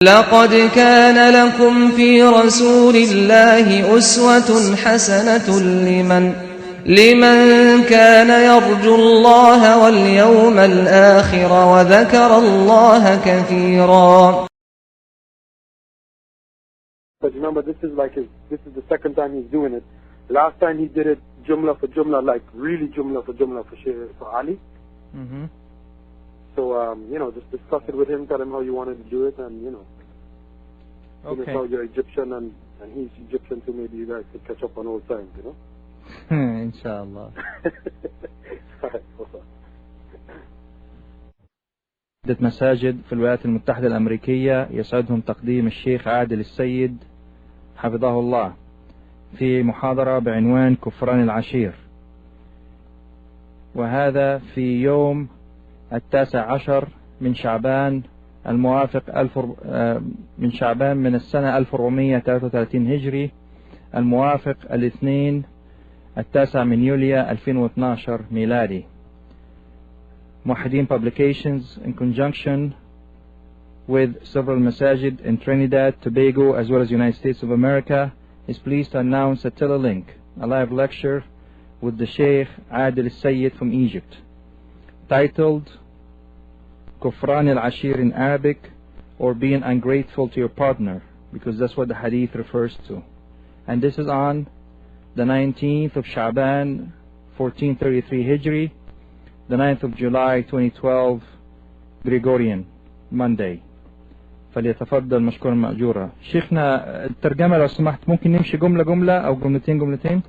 لقد كان لكم في رسول الله أسوة حسنة لمن كان يرجو الله واليوم الآخر وذكر الله كثيرا. But remember, this is the second time he's doing it. Last time he did it jumla for jumla, like really jumla for Shaykh Ali. So, just discuss it with him, tell him how you wanted to do it, and, Okay. how you're Egyptian and he's Egyptian too, maybe you guys could catch up on old times, Inshallah. عدة مساجد في الولايات المتحدة الأمريكية يسعدهم تقديم الشيخ عادل السيد حفظه الله في محاضرة بعنوان كفران العشير، وهذا في يوم 19 من شعبان الموافق من شعبان من السنة 1433 هجري، الموافق الاثنين 9 من يوليو 2012 ميلادي. Muhaddin Publications, in conjunction with several masajid in Trinidad, Tobago, as well as United States of America, is pleased to announce a telelink, a live lecture with the Shaykh Adil as-Sayyid from Egypt, titled Kufran al-Ashir in Arabic, or being ungrateful to your partner, because that's what the hadith refers to. And this is on the 19th of Sha'ban 1433 Hijri, the 9th of July 2012 Gregorian, Monday. فليتفضل مشكورا مأجورا. شيخنا الترجمة لو سمحت ممكن نمشي جملة أو جملتين؟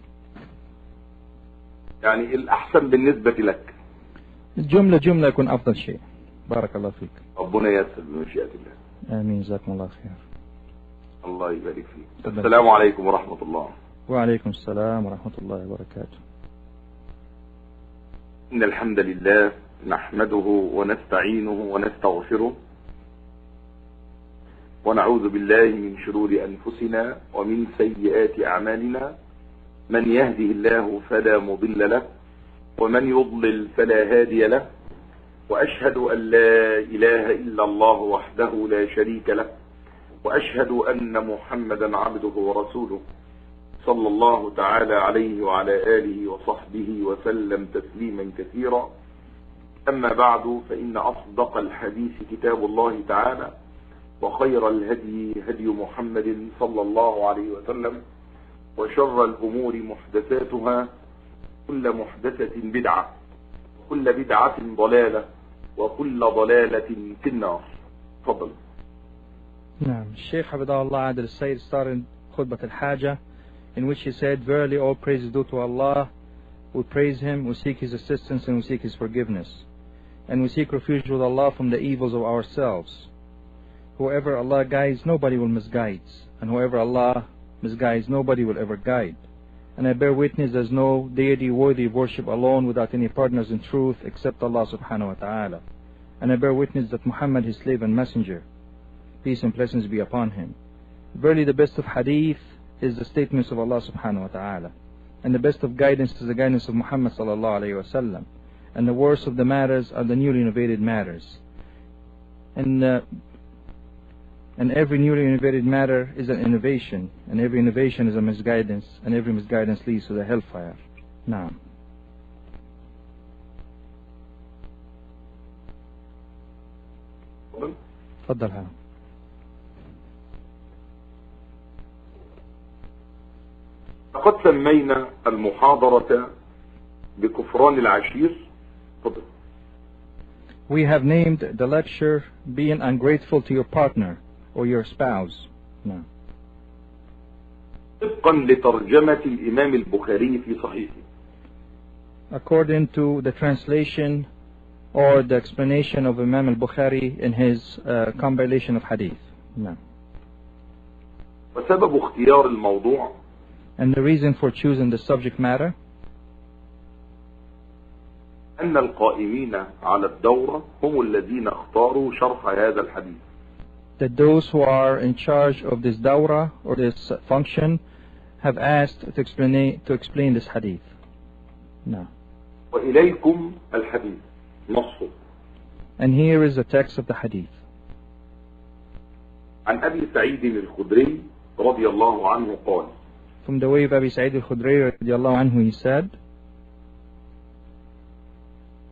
يعني الأحسن بالنسبة لك جملة يكون أفضل شيء. بارك الله فيك. ربنا ييسر بمشيئة الله. آمين، جزاكم الله خير. الله يبارك فيك. السلام عليكم ورحمة الله. وعليكم السلام ورحمة الله وبركاته. إن الحمد لله نحمده ونستعينه ونستغفره ونعوذ بالله من شرور أنفسنا ومن سيئات أعمالنا، من يهده الله فلا مضل له ومن يضلل فلا هادي له، وأشهد أن لا إله إلا الله وحده لا شريك له، وأشهد أن محمدا عبده ورسوله صلى الله تعالى عليه وعلى آله وصحبه وسلم تسليما كثيرا. أما بعد، فإن أصدق الحديث كتاب الله تعالى، وخير الهدي هدي محمد صلى الله عليه وسلم، وشر الأمور محدثاتها، كل محدثة بدعة، وكل بدعة ضلالة، وكل ضلالة في النار. تفضل. نعم. الشيخ حفظه الله عادل السيد started خطبة الحاجة, in which he said, verily all praise is due to Allah. We praise Him, we seek His assistance, and we seek His forgiveness. And we seek refuge with Allah from the evils of ourselves. Whoever Allah guides, nobody will misguide. And whoever Allah misguides, nobody will ever guide. And I bear witness there's no deity worthy of worship alone without any partners in truth except Allah subhanahu wa ta'ala. And I bear witness that Muhammad, his slave and messenger, peace and blessings be upon him. Verily the best of hadith is the statements of Allah subhanahu wa ta'ala. And the best of guidance is the guidance of Muhammad sallallahu alayhi wa sallam. And the worst of the matters are the newly innovated matters. And every newly innovated matter is an innovation. And every innovation is a misguidance. And every misguidance leads to the hellfire. Now. تفضل. لقد سمينا المحاضرة بكفران العشير. تفضل. We have named the lecture being ungrateful to your partner or your spouse. No. طبقا لترجمة الإمام البخاري في صحيحه. According to the translation or the explanation of Imam al-Bukhari in his compilation of hadith. No. وسبب اختيار الموضوع. And the reason for choosing the subject matter. أن القائمين على الدورة هم الذين اختاروا شرح هذا الحديث. That those who are in charge of this dawrah or this function have asked to explain this hadith. No. وإليكم الحديث نصه. And here is the text of the hadith. عن أبي سعيد الخدري رضي الله عنه قال From the way of Abi Sa'id al-Khudri radiallahu anhu, he said,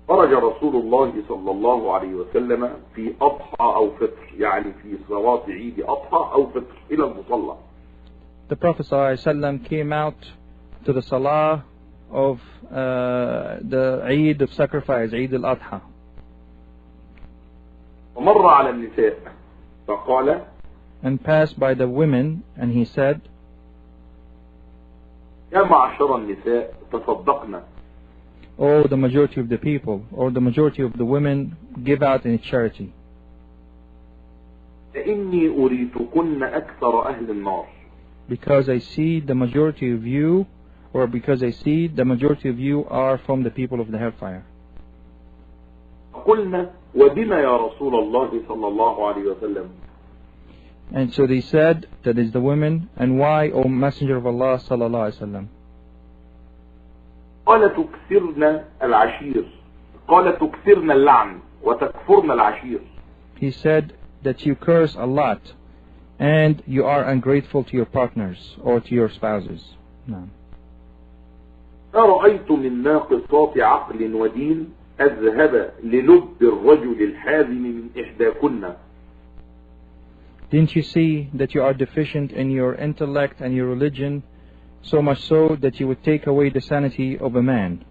خرج رسول الله صلى الله عليه وسلم في أضحى أو فطر، يعني في صلاة عيد أضحى أو فطر، إلى المصلى. The Prophet ﷺ came out to the salah of the Eid of sacrifice, Eid al-Adha. ومر على النساء فقال And passed by the women, and he said, يا معشر النساء تصدقنا. Oh, the majority of the people, or the majority of the women, give out in charity. فإني أريتكن أكثر أهل النار. Because I see the majority of you, or because I see the majority of you are from the people of the hellfire. قلنا وبما يا رسول الله صلى الله عليه وسلم. And so they said, that is the women, and why, O Messenger of Allah sallallahu alaihi wasallam? قال تكثرن العشير، قال تكثرن اللعن وتكفرن العشير. He said that you curse a lot, and you are ungrateful to your partners or to your spouses. No. ما رأيت من ناقصات عقل ودين أذهب للب الرجل الحازم من إحداكن. Didn't you see that you are deficient in your intellect and your religion, so much so that you would take away the sanity of a man?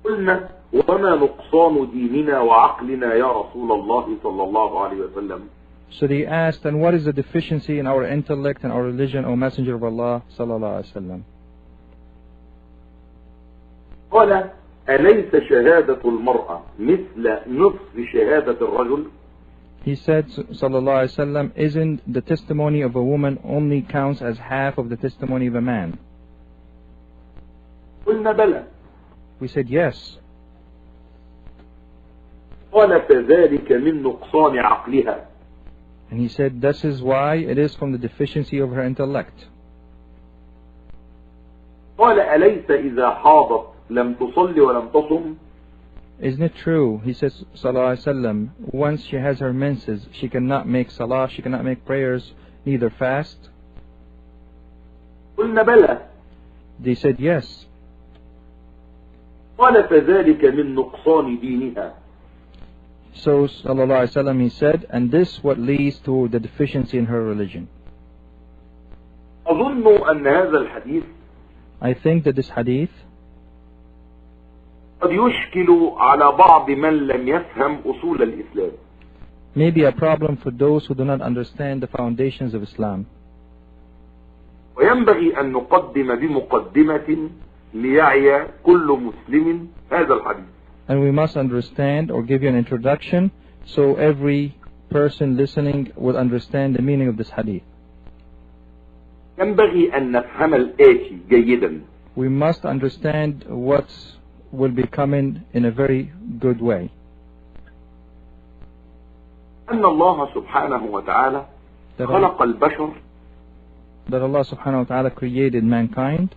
قلنا وما نقصان ديننا وعقلنا يا رسول الله صلى الله عليه وسلم. So they asked, and what is the deficiency in our intellect and our religion, O Messenger of Allah sallallahu alaihi wasallam? قال أليس شهادة المرأة مثل نصف شهادة الرجل؟ He said, sallallahu alaihi wasallam, isn't the testimony of a woman only counts as half of the testimony of a man? قلنا بلى. We said yes. قال فذلك من نقصان عقلها. And he said, this is why it is from the deficiency of her intellect. قال أليس إذا حاضت لم تصلي ولم تصم؟ Isn't it true? He says, sallallahu alaihi wasallam, once she has her menses, she cannot make salah, she cannot make prayers, neither fast. قلنا بلى. They said yes. قال فذلك من نقصان دينها. So, sallallahu alaihi wasallam, he said, and this what leads to the deficiency in her religion. أظن أن هذا الحديث I think that this hadith قد يشكل على بعض من لم يفهم أصول الإسلام. may be a problem for those who do not understand the foundations of Islam. وينبغي أن نقدم بمقدمة ليعي كل مسلم هذا الحديث. And we must understand or give you an introduction so every person listening will understand the meaning of this hadith. ينبغي أن نفهم الآتي جيدا. We must understand what will be coming in a very good way. أن الله سبحانه وتعالى خلق البشر That Allah subhanahu wa ta'ala created mankind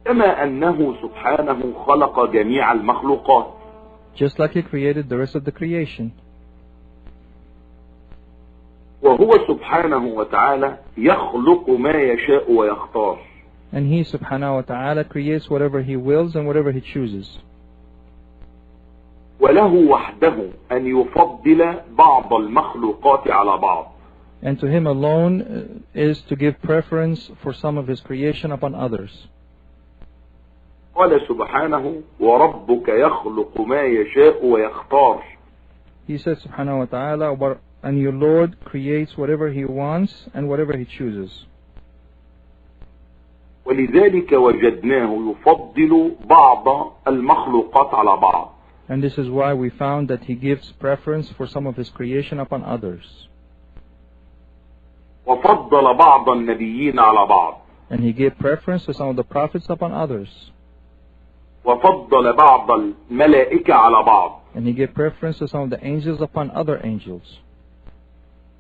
كما أنه سبحانه خلق جميع المخلوقات. just like He created the rest of the creation. وهو سبحانه وتعالى يخلق ما يشاء ويختار. And He subhanahu wa ta'ala creates whatever He wills and whatever He chooses. وله وحده أن يفضل بعض المخلوقات على بعض. And to Him alone is to give preference for some of His creation upon others. قال سبحانه وربك يخلق ما يشاء ويختار. He says subhanahu wa ta'ala, and your Lord creates whatever He wants and whatever He chooses. ولذلك وجدناه يفضل بعض المخلوقات على بعض. And this is why we found that He gives preference for some of His creation upon others. وفضل بعض النبيين على بعض. And He gave preference to some of the prophets upon others. وفضل بعض الملائكة على بعض. And He gave preference to some of the angels upon other angels.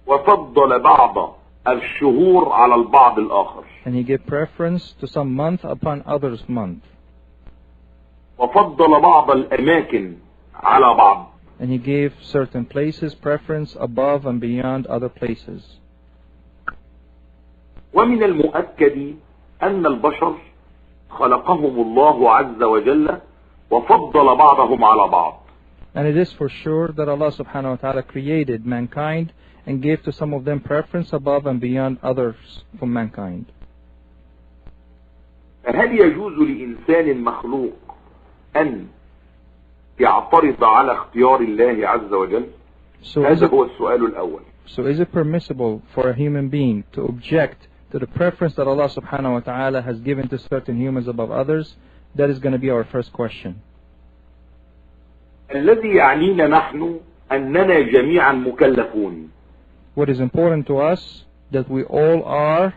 وفضل بعض الشهور على البعض الآخر. And He gave preference to some month upon others month. وفضل بعض الأماكن على بعض. and He gave certain places preference above and beyond other places. ومن المؤكد أن البشر خلقهم الله عز وجل وفضل بعضهم على بعض. And it is for sure that Allah subhanahu wa ta'ala created mankind and gave to some of them preference above and beyond others from mankind. فهل يجوز لإنسان مخلوق أن يعترض على اختيار الله عز وجل؟ هذا هو السؤال الأول. So is it permissible for a human being to object to the preference that Allah subhanahu wa ta'ala has given to certain humans above others? That is going to be our first question. الذي يعنينا نحن أننا جميعا مكلفون. What is important to us that we all are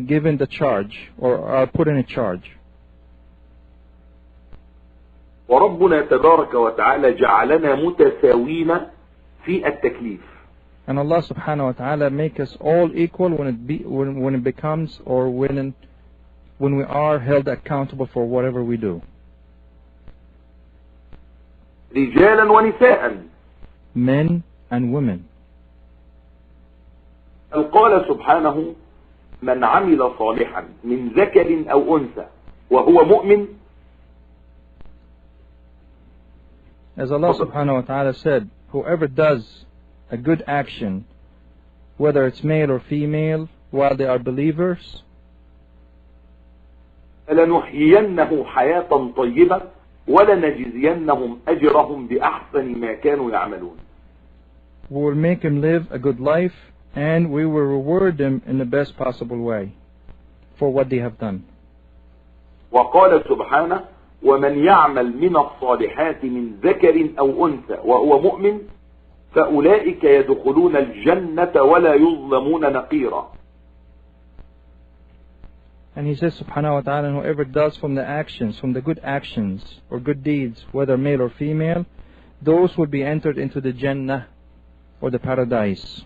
given the charge or are put in a charge. وربنا تبارك وتعالى جعلنا متساوين في التكليف. And Allah subhanahu wa ta'ala make us all equal when it becomes or when we are held accountable for whatever we do. رجالا ونساء. Men and women. قال سبحانه من عمل صالحا من ذكر أو أنثى وهو مؤمن. As Allah subhanahu wa ta'ala said, whoever does a good action, whether it's male or female, while they are believers, فلنحيينه حياة طيبة ولنجزينهم أجرهم بأحسن ما كانوا يعملون. we will make him live a good life and we will reward them in the best possible way for what they have done. وقال سبحانه ومن يعمل من الصالحات من ذكر أو أنثى وهو مؤمن فأولئك يدخلون الجنة ولا يظلمون نقيرا. And he says subhanahu wa ta'ala, and whoever does from the actions, from the good actions or good deeds, whether male or female, those will be entered into the Jannah or the paradise.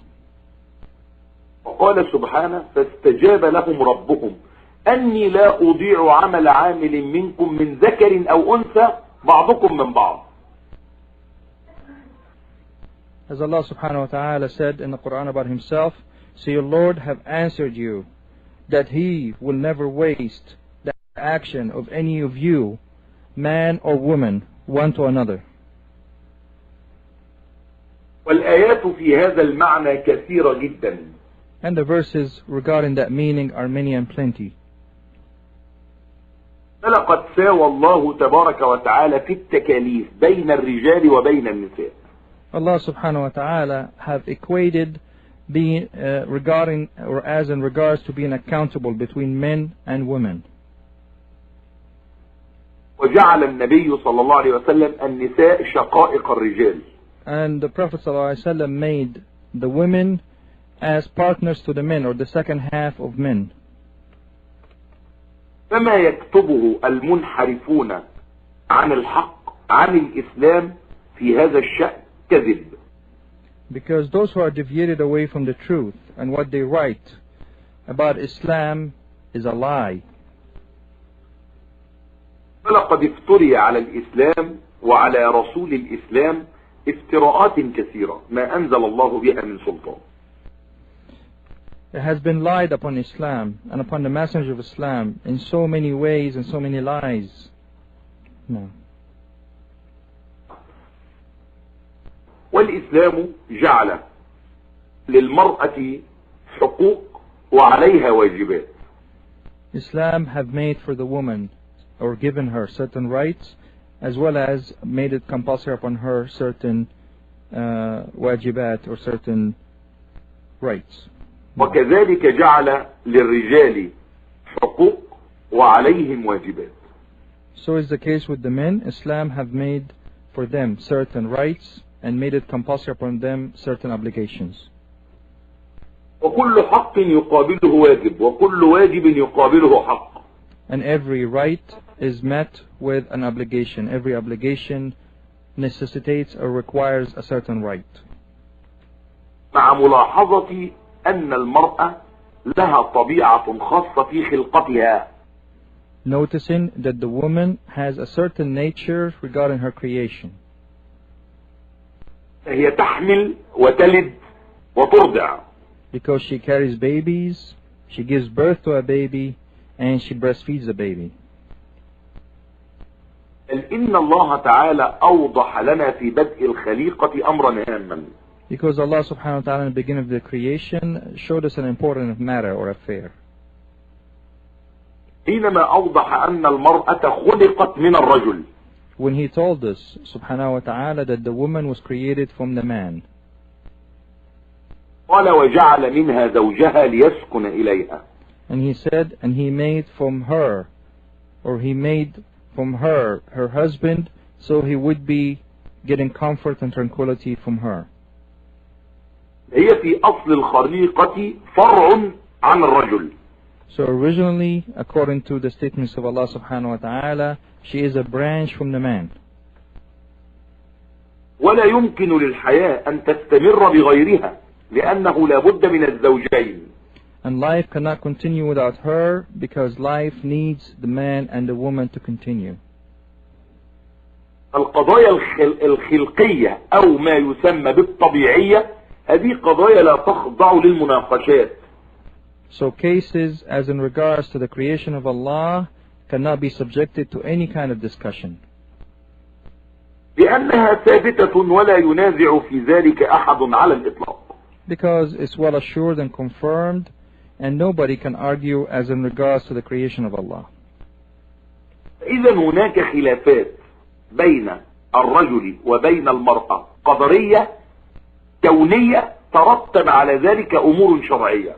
وقال سبحانه فاستجاب لهم ربهم أني لا أضيع عمل عامل منكم من ذكر أو أنثى بعضكم من بعض. As Allah subhanahu wa ta'ala said in the Quran about Himself, so your Lord have answered you that He will never waste the action of any of you, man or woman, one to another. والآيات في هذا المعنى كثيرة جدا. And the verses regarding that meaning are many and plenty. فلقد ساوى الله تبارك وتعالى في التكاليف بين الرجال وبين النساء. Allah subhanahu wa ta'ala have equated being regarding or as in regards to being accountable between men and women. وجعل النبي صلى الله عليه وسلم النساء شقائق الرجال. And the Prophet sallallahu alaihi wasallam made the women as partners to the men, or the second half of men. فما يكتبه المنحرفون عن الحق عن الإسلام في هذا الشأن كذب. Because those who are deviated away from the truth and what they write about Islam is a lie. فلقد افتري على الإسلام وعلى رسول الإسلام افتراءات كثيرة ما أنزل الله بها من سلطان. It has been lied upon Islam and upon the Messenger of Islam in so many ways and so many lies. No. والإسلام جعل للمرأة حقوق وعليها واجبات. Islam have made for the woman or given her certain rights, as well as made it compulsory upon her certain wajibat or certain rights. وكذلك جعل للرجال حقوق وعليهم واجبات. So is the case with the men. Islam have made for them certain rights and made it compulsory upon them certain obligations. وكل حق يقابله واجب وكل واجب يقابله حق. And every right is met with an obligation. Every obligation necessitates or requires a certain right. مع ملاحظة أن المرأة لها طبيعة خاصة في خلقتها. noticing that the woman has a certain nature regarding her creation. هي تحمل وتلد وترضع. Because she carries babies, she gives birth to a baby, and she breastfeeds the baby. إن الله تعالى أوضح لنا في بدء الخليقة أمرا هاما. Because Allah subhanahu wa ta'ala in the beginning of the creation showed us an important matter or affair. حينما أوضح أن المرأة خلقت من الرجل. When He told us subhanahu wa ta'ala that the woman was created from the man. قال وجعل منها زوجها ليسكن إليها. And He said, and He made from her, or He made from her husband, so he would be getting comfort and tranquility from her. هي في أصل الخليقة فرع عن الرجل. So originally, according to the statements of Allah subhanahu wa ta'ala, she is a branch from the man. ولا يمكن للحياة أن تستمر بغيرها لأنه لا بد من الزوجين. And life cannot continue without her because life needs the man and the woman to continue. القضايا الخلقية أو ما يسمى بالطبيعية هذه قضايا لا تخضع للمناقشات. So cases as in regards to the creation of Allah cannot be subjected to any kind of discussion. لأنها ثابتة ولا ينازع في ذلك أحد على الإطلاق. Because it's well assured and confirmed, and nobody can argue as in regards to the creation of Allah. إذا هناك خلافات بين الرجل وبين المرأة قدرية كونية ترتب على ذلك أمور شرعية.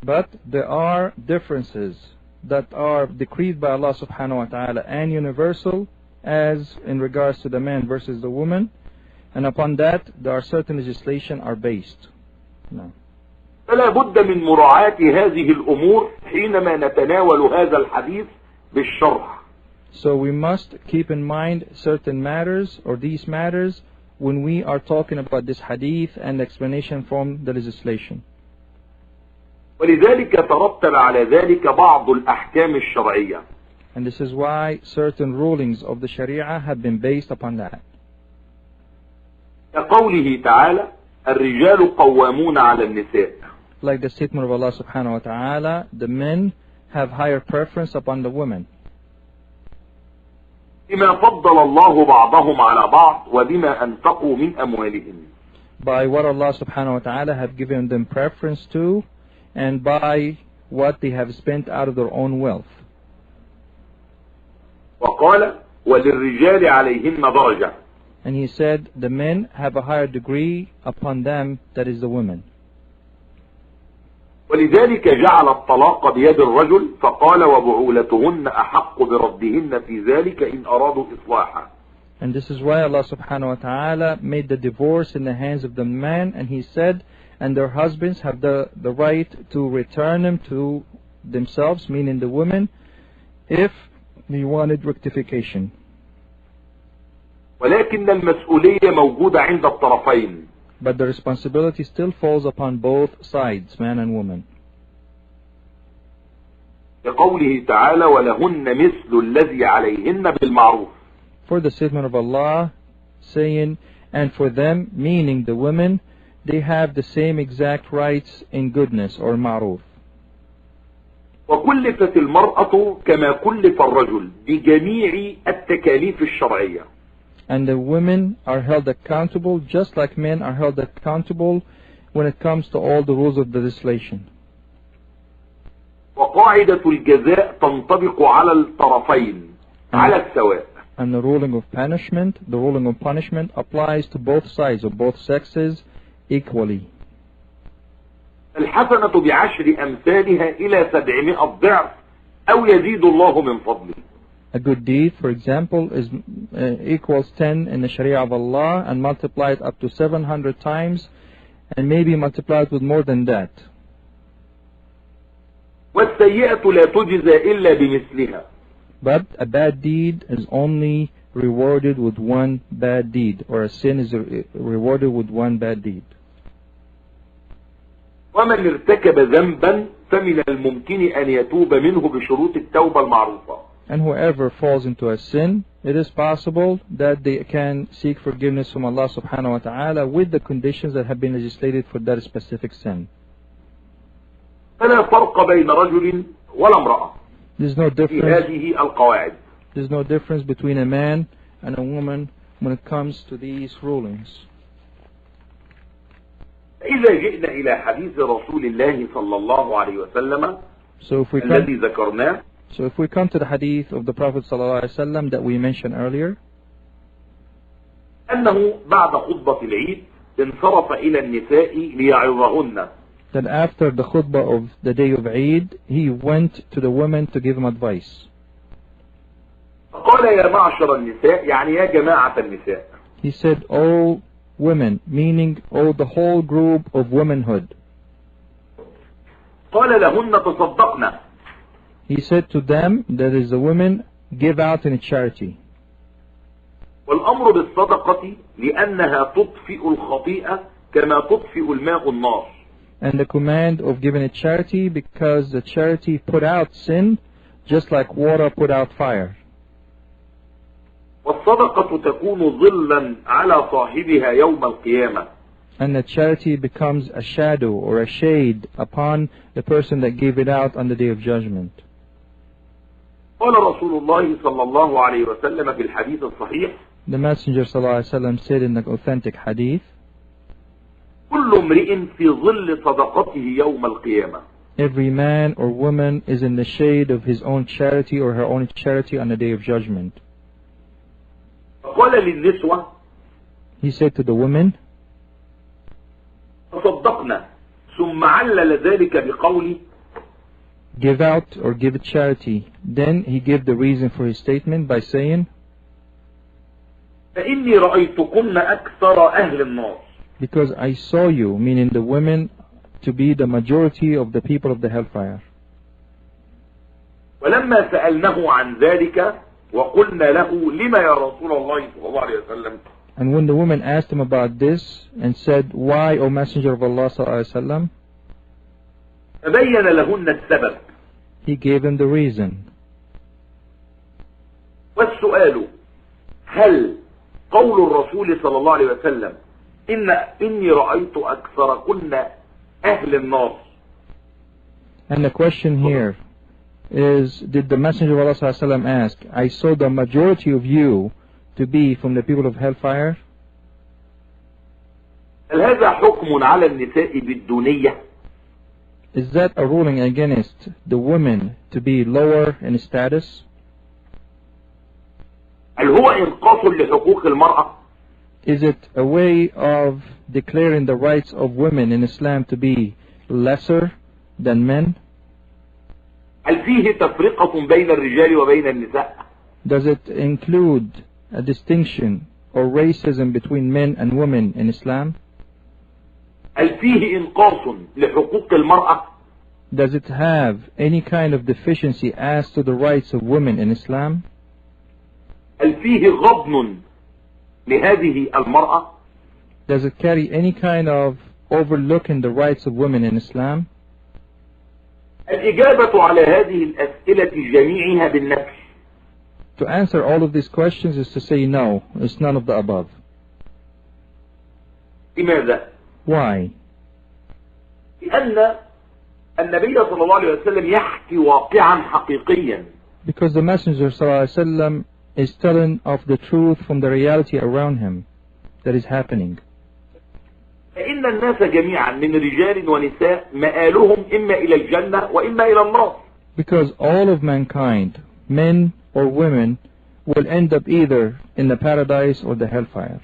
But there are differences that are decreed by Allah subhanahu wa ta'ala and universal as in regards to the man versus the woman, and upon that there are certain legislation are based. No. فلا بد من مراعاة هذه الأمور حينما نتناول هذا الحديث بالشرح. So we must keep in mind certain matters or these matters when we are talking about this hadith and explanation from the legislation. ولذلك ترتب على ذلك بعض الأحكام الشرعية. And this is why certain rulings of the Sharia have been based upon that. كقوله تعالى الرجال قوامون على النساء. Like the statement of Allah subhanahu wa ta'ala, the men have higher preference upon the women. بما فضل الله بعضهم على بعض وبما أنفقوا من أموالهم. By what Allah subhanahu wa ta'ala have given them preference to, and by what they have spent out of their own wealth. وقال وللرجال عليهن درجة. And He said the men have a higher degree upon them, that is the women. ولذلك جعل الطلاق بيد الرجل فقال وبعولتهن أحق بردهن في ذلك إن أرادوا إصلاحا. And this is why Allah subhanahu wa ta'ala made the divorce in the hands of the man, and He said, and their husbands have the right to return them to themselves, meaning the women, if they wanted rectification. ولكن المسؤولية موجودة عند الطرفين. But the responsibility still falls upon both sides, man and woman. لقوله تعالى ولهن مثل الذي عليهن بالمعروف. For the statement of Allah saying, and for them, meaning the women, they have the same exact rights in goodness or ma'ruf. وكلفت المرأة كما كلف الرجل بجميع التكاليف الشرعية. And the women are held accountable just like men are held accountable when it comes to all the rules of the legislation. وقاعدة الجزاء تنطبق على الطرفين على السواء. And the ruling of punishment applies to both sides or both sexes equally. الحسنة بعشر أمثالها إلى 700 ضعف أو يزيد الله من فضله. A good deed, for example, is equals 10 in the Sharia of Allah and multiplied up to 700 times, and maybe multiplied with more than that. والسيئة لا تجزى إلا بمثلها. But a bad deed is only rewarded with one bad deed, or a sin is rewarded with one bad deed. ومن ارتكب ذنبا فمن الممكن أن يتوب منه بشروط التوبة المعروفة. And whoever falls into a sin, it is possible that they can seek forgiveness from Allah subhanahu wa ta'ala with the conditions that have been legislated for that specific sin. فلا فرق بين رجل ولا امرأة There's no في difference. هذه القواعد. There's no difference between a man and a woman when it comes to these rulings. إذا جئنا إلى حديث رسول الله صلى الله عليه وسلم الذي ذكرناه. So if we come to the hadith of the Prophet ﷺ that we mentioned earlier, أنه بعد خطبة العيد انصرف إلى النساء ليعظهن. that after the khutbah of the day of Eid, he went to the women to give them advice. قال يا معشر النساء يعني يا جماعة النساء. He said, "O women," meaning the whole group of womanhood. قال لهن تصدقن. He said to them, that is the women, give out in a charity. والأمر بالصدقة لأنها تطفئ الخطيئة كما تطفئ الماء النار. And the command of giving a charity because the charity put out sin just like water put out fire. والصدقة تكون ظلا على صاحبها يوم القيامة. And the charity becomes a shadow or a shade upon the person that gave it out on the day of judgment. قال رسول الله صلى الله عليه وسلم في الحديث الصحيح. The Messenger ﷺ said in the authentic hadith, كل امرئ في ظل صدقته يوم القيامة. every man or woman is in the shade of his own charity or her own charity on the day of judgment. قال للنسوة. He said to the women, تصدقنا ثم علل ذلك بقوله. give out or give a charity. Then he gave the reason for his statement by saying, فإني رأيتكن أكثر أهل النار. because I saw you, meaning the women, to be the majority of the people of the hellfire. ولما سألناه عن ذلك وقلنا له لما يا رسول الله صلى الله عليه وسلم. And when the woman asked him about this and said, why, O Messenger of Allah ﷺ, فبين لهن السبب. he gave them the reason. والسؤال هل قول الرسول صلى الله عليه وسلم إني رأيت أكثركن أهل النار. And the question here is, did the Messenger of Allah ﷺ ask, I saw the majority of you to be from the people of hellfire? هل هذا حكم على النساء بالدونية؟ Is that a ruling against the women to be lower in status? هل هو إنقاص لحقوق المرأة؟ Is it a way of declaring the rights of women in Islam to be lesser than men? هل فيه تفرقة بين الرجال وبين النساء؟ Does it include a distinction or racism between men and women in Islam? هل فيه إنقاص لحقوق المرأة؟ Does it have any kind of deficiency as to the rights of women in Islam? هل فيه غضن لهذه المرأة؟ Does it carry any kind of overlooking the rights of women in Islam? الإجابة على هذه الأسئلة جميعها بالنفي. To answer all of these questions is to say no, it's none of the above. لماذا؟ Why? لأن النبي صلى الله عليه وسلم يحكي واقعا حقيقيا. Because the Messenger ﷺ is telling of the truth from the reality around him that is happening. فإن الناس جميعا من رجال ونساء مآلهم إما إلى الجنة وإما إلى النار. Because all of mankind, men or women, will end up either in the paradise or the hellfire.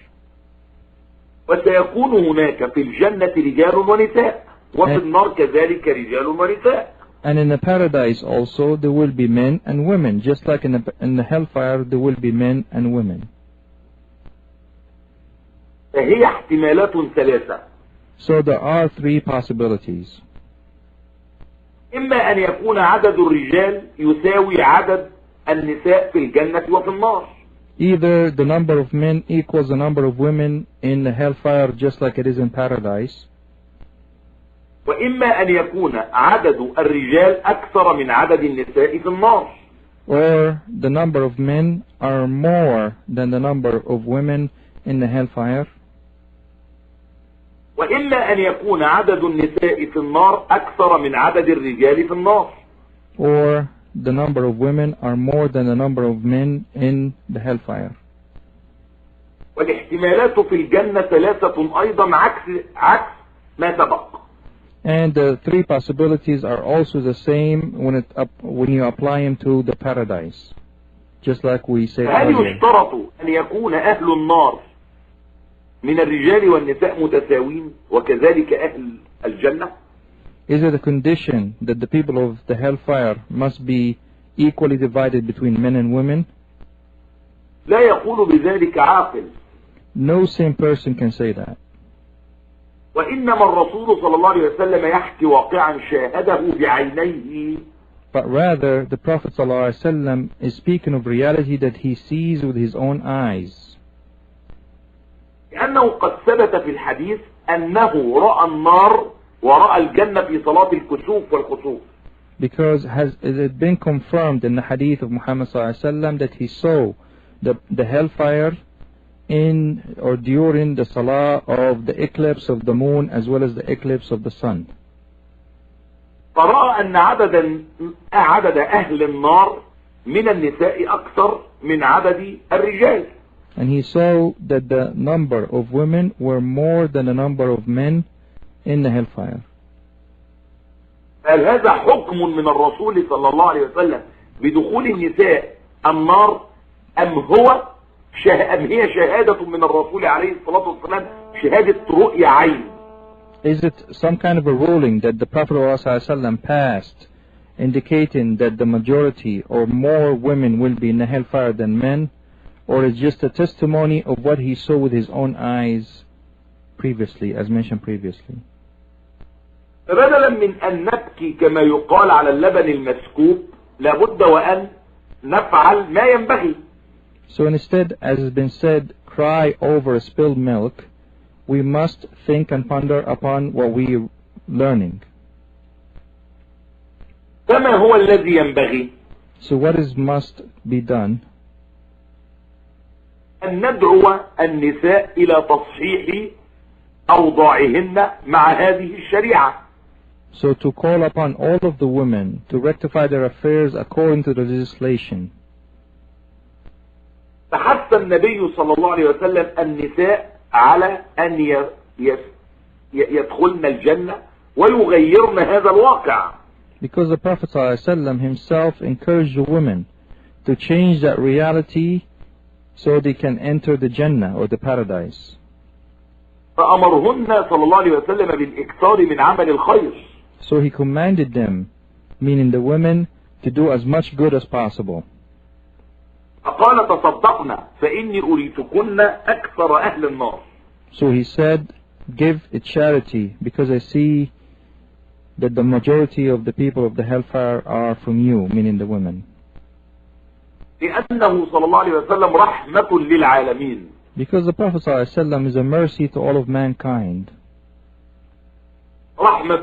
وسيكون هناك في الجنة رجال ونساء وفي النار كذلك رجال ونساء. And in the paradise also there will be men and women, just like in the hellfire there will be men and women. فهي احتمالات ثلاثة. So there are three possibilities. إما أن يكون عدد الرجال يساوي عدد النساء في الجنة وفي النار. Either the number of men equals the number of women in the hellfire just like it is in paradise. وإما أن يكون عدد الرجال أكثر من عدد النساء في النار. Or the number of men are more than the number of women in the hellfire. وإما أن يكون عدد النساء في النار أكثر من عدد الرجال في النار. Or the number of women are more than the number of men in the hellfire. والاحتمالات في الجنة ثلاثة أيضا عكس ما سبق. And the three possibilities are also the same when you apply them to the paradise. Just like we said هل earlier. يشترط أن يكون أهل النار من الرجال والنساء متساوين وكذلك أهل الجنة؟ Is it a condition that the people of the hellfire must be equally divided between men and women? لا يقول بذلك عاقل. No sane person can say that. وإنما الرسول صلى الله عليه وسلم يحكي واقعا شاهده بعينيه. But rather, the Prophet ﷺ is speaking of reality that he sees with his own eyes. لأنه قد ثبت في الحديث أنه رأى النار ورأى الجنة في صلاة الكسوف والخسوف. Because it had been confirmed in the hadith of Muhammad ﷺ that he saw the hellfire in or during the salah of the eclipse of the moon as well as the eclipse of the sun. فرأى أن عدد أهل النار من النساء أكثر من عدد الرجال. And he saw that the number of women were more than the number of men in the hellfire. هل هذا حكم من الرسول صلى الله عليه وسلم بدخول النساء النار أم هي شهادة من الرسول عليه الصلاة والسلام شهادة رؤية عين؟ Is it some kind of a ruling that the Prophet ﷺ passed indicating that the majority or more women will be in the hellfire than men? Or is just a testimony of what he saw with his own eyes previously, as mentioned previously? فبدلا من أن نبكي كما يقال على اللبن المسكوب لابد وأن نفعل ما ينبغي. So instead, as has been said, cry over spilled milk, we must think and ponder upon what we are learning. فما هو الذي ينبغي؟ So what is must be done? أن ندعو النساء إلى تصحيح أوضاعهن مع هذه الشريعة. So to call upon all of the women to rectify their affairs according to the legislation. فحث النبي صلى الله عليه وسلم النساء على أن يدخلن الجنة ويغيرن هذا الواقع. Because the Prophet ﷺ himself encouraged the women to change that reality so they can enter the Jannah or the paradise. فأمرهن صلى الله عليه وسلم بالإكثار من عمل الخير. So he commanded them, meaning the women, to do as much good as possible. فقال تصدقنا فإني أريتكن أكثر أهل النار. So he said, give it charity because I see that the majority of the people of the hellfire are from you, meaning the women. لأنه صلى الله عليه وسلم رحمة للعالمين. Because the Prophet ﷺ is a mercy to all of mankind. رحمة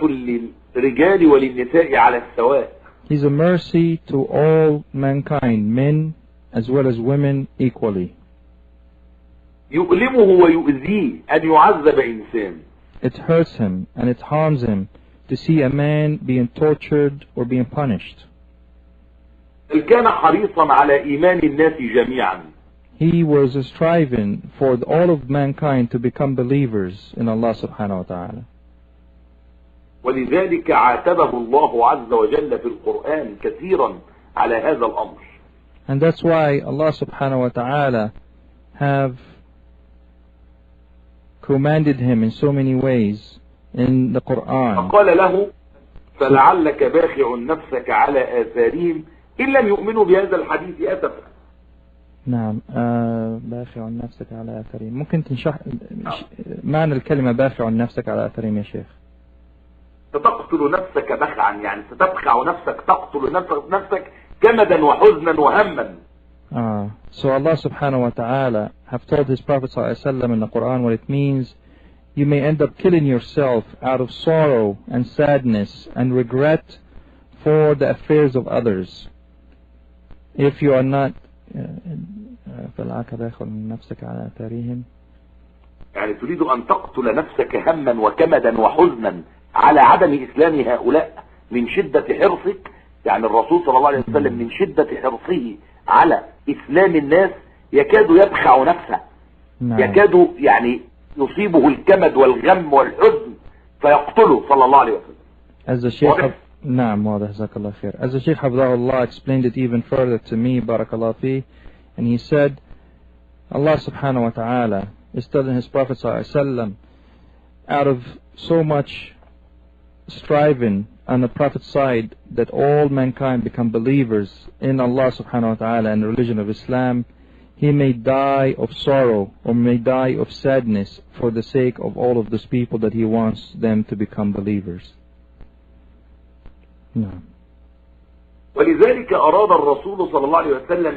للرجال وللنساء على السواء. He's a mercy to all mankind, men as well as women equally. يؤلمه ويؤذيه أن يعذب إنسان. It hurts him and it harms him to see a man being tortured or being punished. بل كان حريصا على إيمان الناس جميعا. He was striving for all of mankind to become believers in Allah subhanahu wa ta'ala. ولذلك عاتبه الله عز وجل في القرآن كثيرا على هذا الأمر. And that's why Allah subhanahu wa ta'ala have commanded him in so many ways in the Quran. فقال له فلعلك باخع نفسك على آثارهم إن لم يؤمنوا بهذا الحديث أسفا. نعم باخع نفسك على آثارهم. ممكن تنشرح معنى الكلمة باخع نفسك على آثارهم يا شيخ؟ ستقتل نفسك بخعا يعني ستبخع نفسك تقتل نفسك كمدا وحزنا وهما. So Allah subhanahu wa ta'ala have told his Prophet sallallahu alaihi wasallam in the Quran what it means you may end up killing yourself out of sorrow and sadness and regret for the affairs of others. If you are not يعني تريد أن تقتل نفسك هما وكمدا وحزنا على عدم إسلام هؤلاء من شدة حرصك. يعني الرسول صلى الله عليه وسلم من شدة حرصه على إسلام الناس يكاد يبخع نفسه. يكاد يعني يصيبه الكمد والغم والحزن فيقتله صلى الله عليه وسلم. As the Shaykh نعم واضح جزاك الله خير. As the Shaykh hafithahuAllah explained it even further to me, barakallah fi, and he said, Allah subhanahu wa ta'ala is telling his Prophet sallallahu alaihi wasallam, out of so much striving on the Prophet's side that all mankind become believers in Allah subhanahu wa ta'ala and the religion of Islam, he may die of sorrow or may die of sadness for the sake of all of those people that he wants them to become believers. No. ولذلك أراد الرسول صلى الله عليه وسلم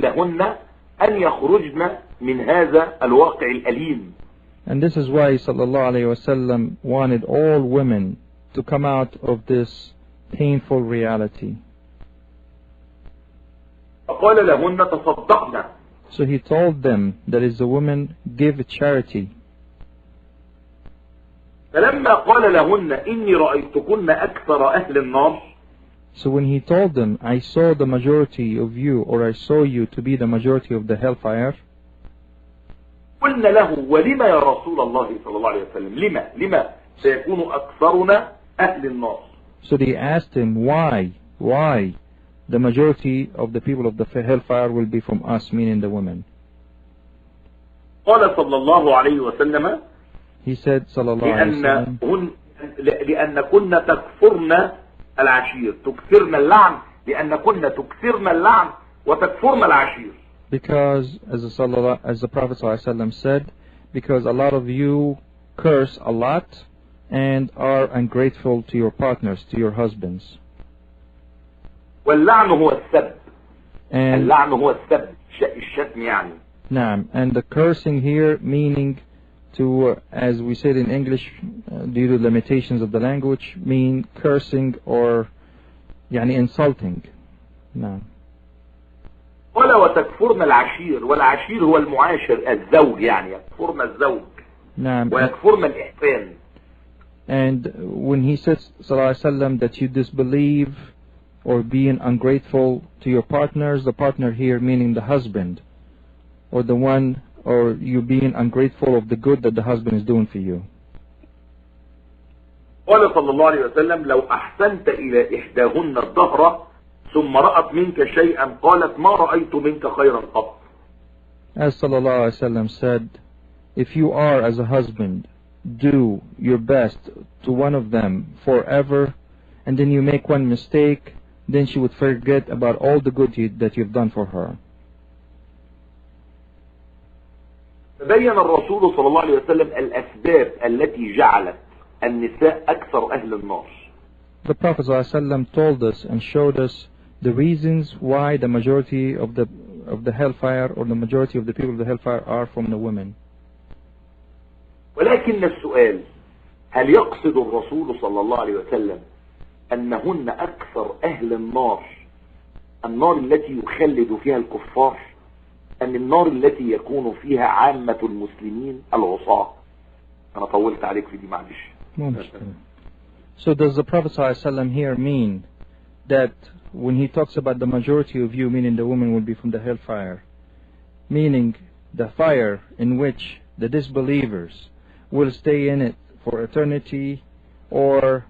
لهن أن يخرجن من هذا الواقع الأليم. And this is why sallallahu alayhi wasallam wanted all women to come out of this painful reality. فقال لهن تصدقن. So he told them, that is the women, give charity. فلما قال لهن إني رأيتكن أكثر أهل النار. So when he told them, I saw the majority of you, or I saw you to be the majority of the hellfire. قلنا له ولما يا رسول الله صلى الله عليه وسلم لما سيكون أكثرنا أهل النار. So they asked him, why the majority of the people of the hellfire will be from us, meaning the women. قال صلى الله عليه وسلم He said sallallahu alayhi wasallam, لأن كنا تكفرن العشير تكثرن اللعن لأن كنا تكثرن اللعن وتكفرن العشير. Because as the Prophet ﷺ said, because a lot of you curse a lot and are ungrateful to your partners, to your husbands. واللعن هو السب. And اللعن هو السب الشتم يعني. نعم, and the cursing here meaning to, as we said in English, due to limitations of the language, mean cursing or يعني insulting. نعم. قال وتكفرن العشير والعشير هو المعاشر الزوج يعني يكفرن الزوج. نعم. ويكفرن الإحسان. And when he says sallallahu alaihi wasallam that you disbelieve or being ungrateful to your partners, the partner here meaning the husband, or the one, or you being ungrateful of the good that the husband is doing for you. قال صلى الله عليه وسلم لو أحسنت إلى إحداهن الظهر ثم رأت منك شيئا قالت ما رأيت منك خيرا قط. As sallallahu alaihi wasallam said, if you are as a husband, do your best to one of them forever, and then you make one mistake, then she would forget about all the good that you've done for her. بين الرسول صلى الله عليه وسلم الأسباب التي جعلت النساء أكثر أهل النار. The Prophet ﷺ told us and showed us the reasons why the majority of the hellfire, or the majority of the people of the hellfire, are from the women. ولكن السؤال هل يقصد الرسول صلى الله عليه وسلم أنهن أكثر أهل النار التي يخلد فيها الكفار أم النار التي يكون فيها عامة المسلمين العصاة؟ أنا طولت عليك في دي معلش. So does the Prophet ﷺ here mean that when he talks about the majority of you, meaning the women will be from the hellfire, meaning the fire in which the disbelievers will stay in it for eternity, or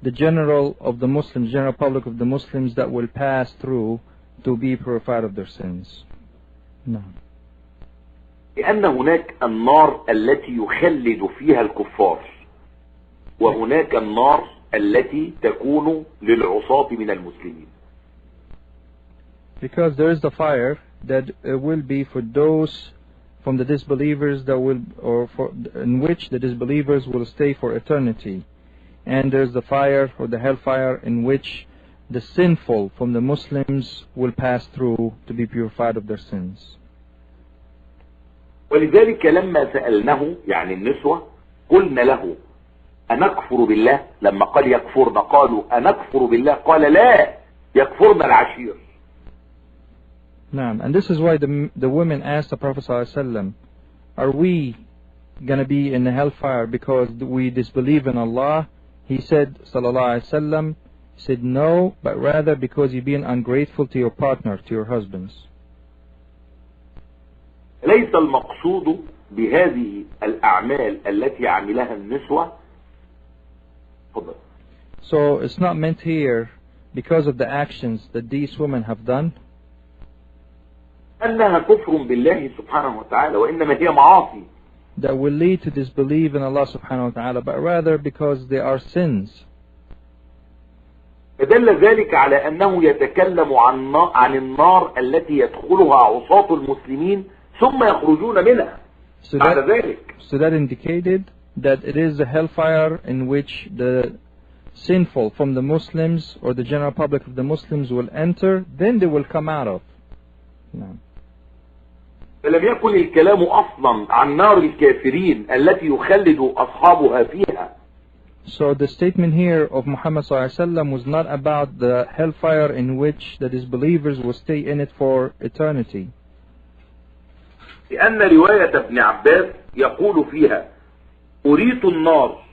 the general public of the Muslims that will pass through to be purified of their sins? No. لأن هناك النار التي يخلد فيها الكفار وهناك النار التي تكون للعصاة من المسلمين. Because there is the fire that will be for those from the disbelievers that will, in which the disbelievers will stay for eternity, and there's the fire or the hellfire in which the sinful from the Muslims will pass through to be purified of their sins. ولذلك لما سألناه يعني النسوة قلنا له أنكفر بالله؟ لما قال يكفرنا قالوا أنكفر بالله؟ قال لا، يكفرنا العشير. Naam. And this is why the women asked the Prophet ﷺ, are we going to be in the hellfire because we disbelieve in Allah? He said, sallallahu alaihi wasallam, said no, but rather because you're being ungrateful to your partner, to your husbands. ليس المقصود بهذه الأعمال التي عملها النسوة. So it's not meant here because of the actions that these women have done أنها كفر بالله سبحانه وتعالى، وإنما هي معاصي. that will lead to disbelief in Allah subhanahu wa ta'ala, but rather because they are sins. فدل ذلك على أنه يتكلم عن النار التي يدخلها عصاة المسلمين ثم يخرجون منها بعد ذلك. So that indicated that it is the hellfire in which the sinful from the Muslims or the general public of the Muslims will enter, then they will come out of. No. فلم يكن الكلام أصلا عن نار الكافرين التي يخلد أصحابها فيها. So the statement here of Muhammad ﷺ was not about the hellfire in which the disbelievers will stay in it for eternity. لأن رواية ابن عباس يقول فيها أريت النار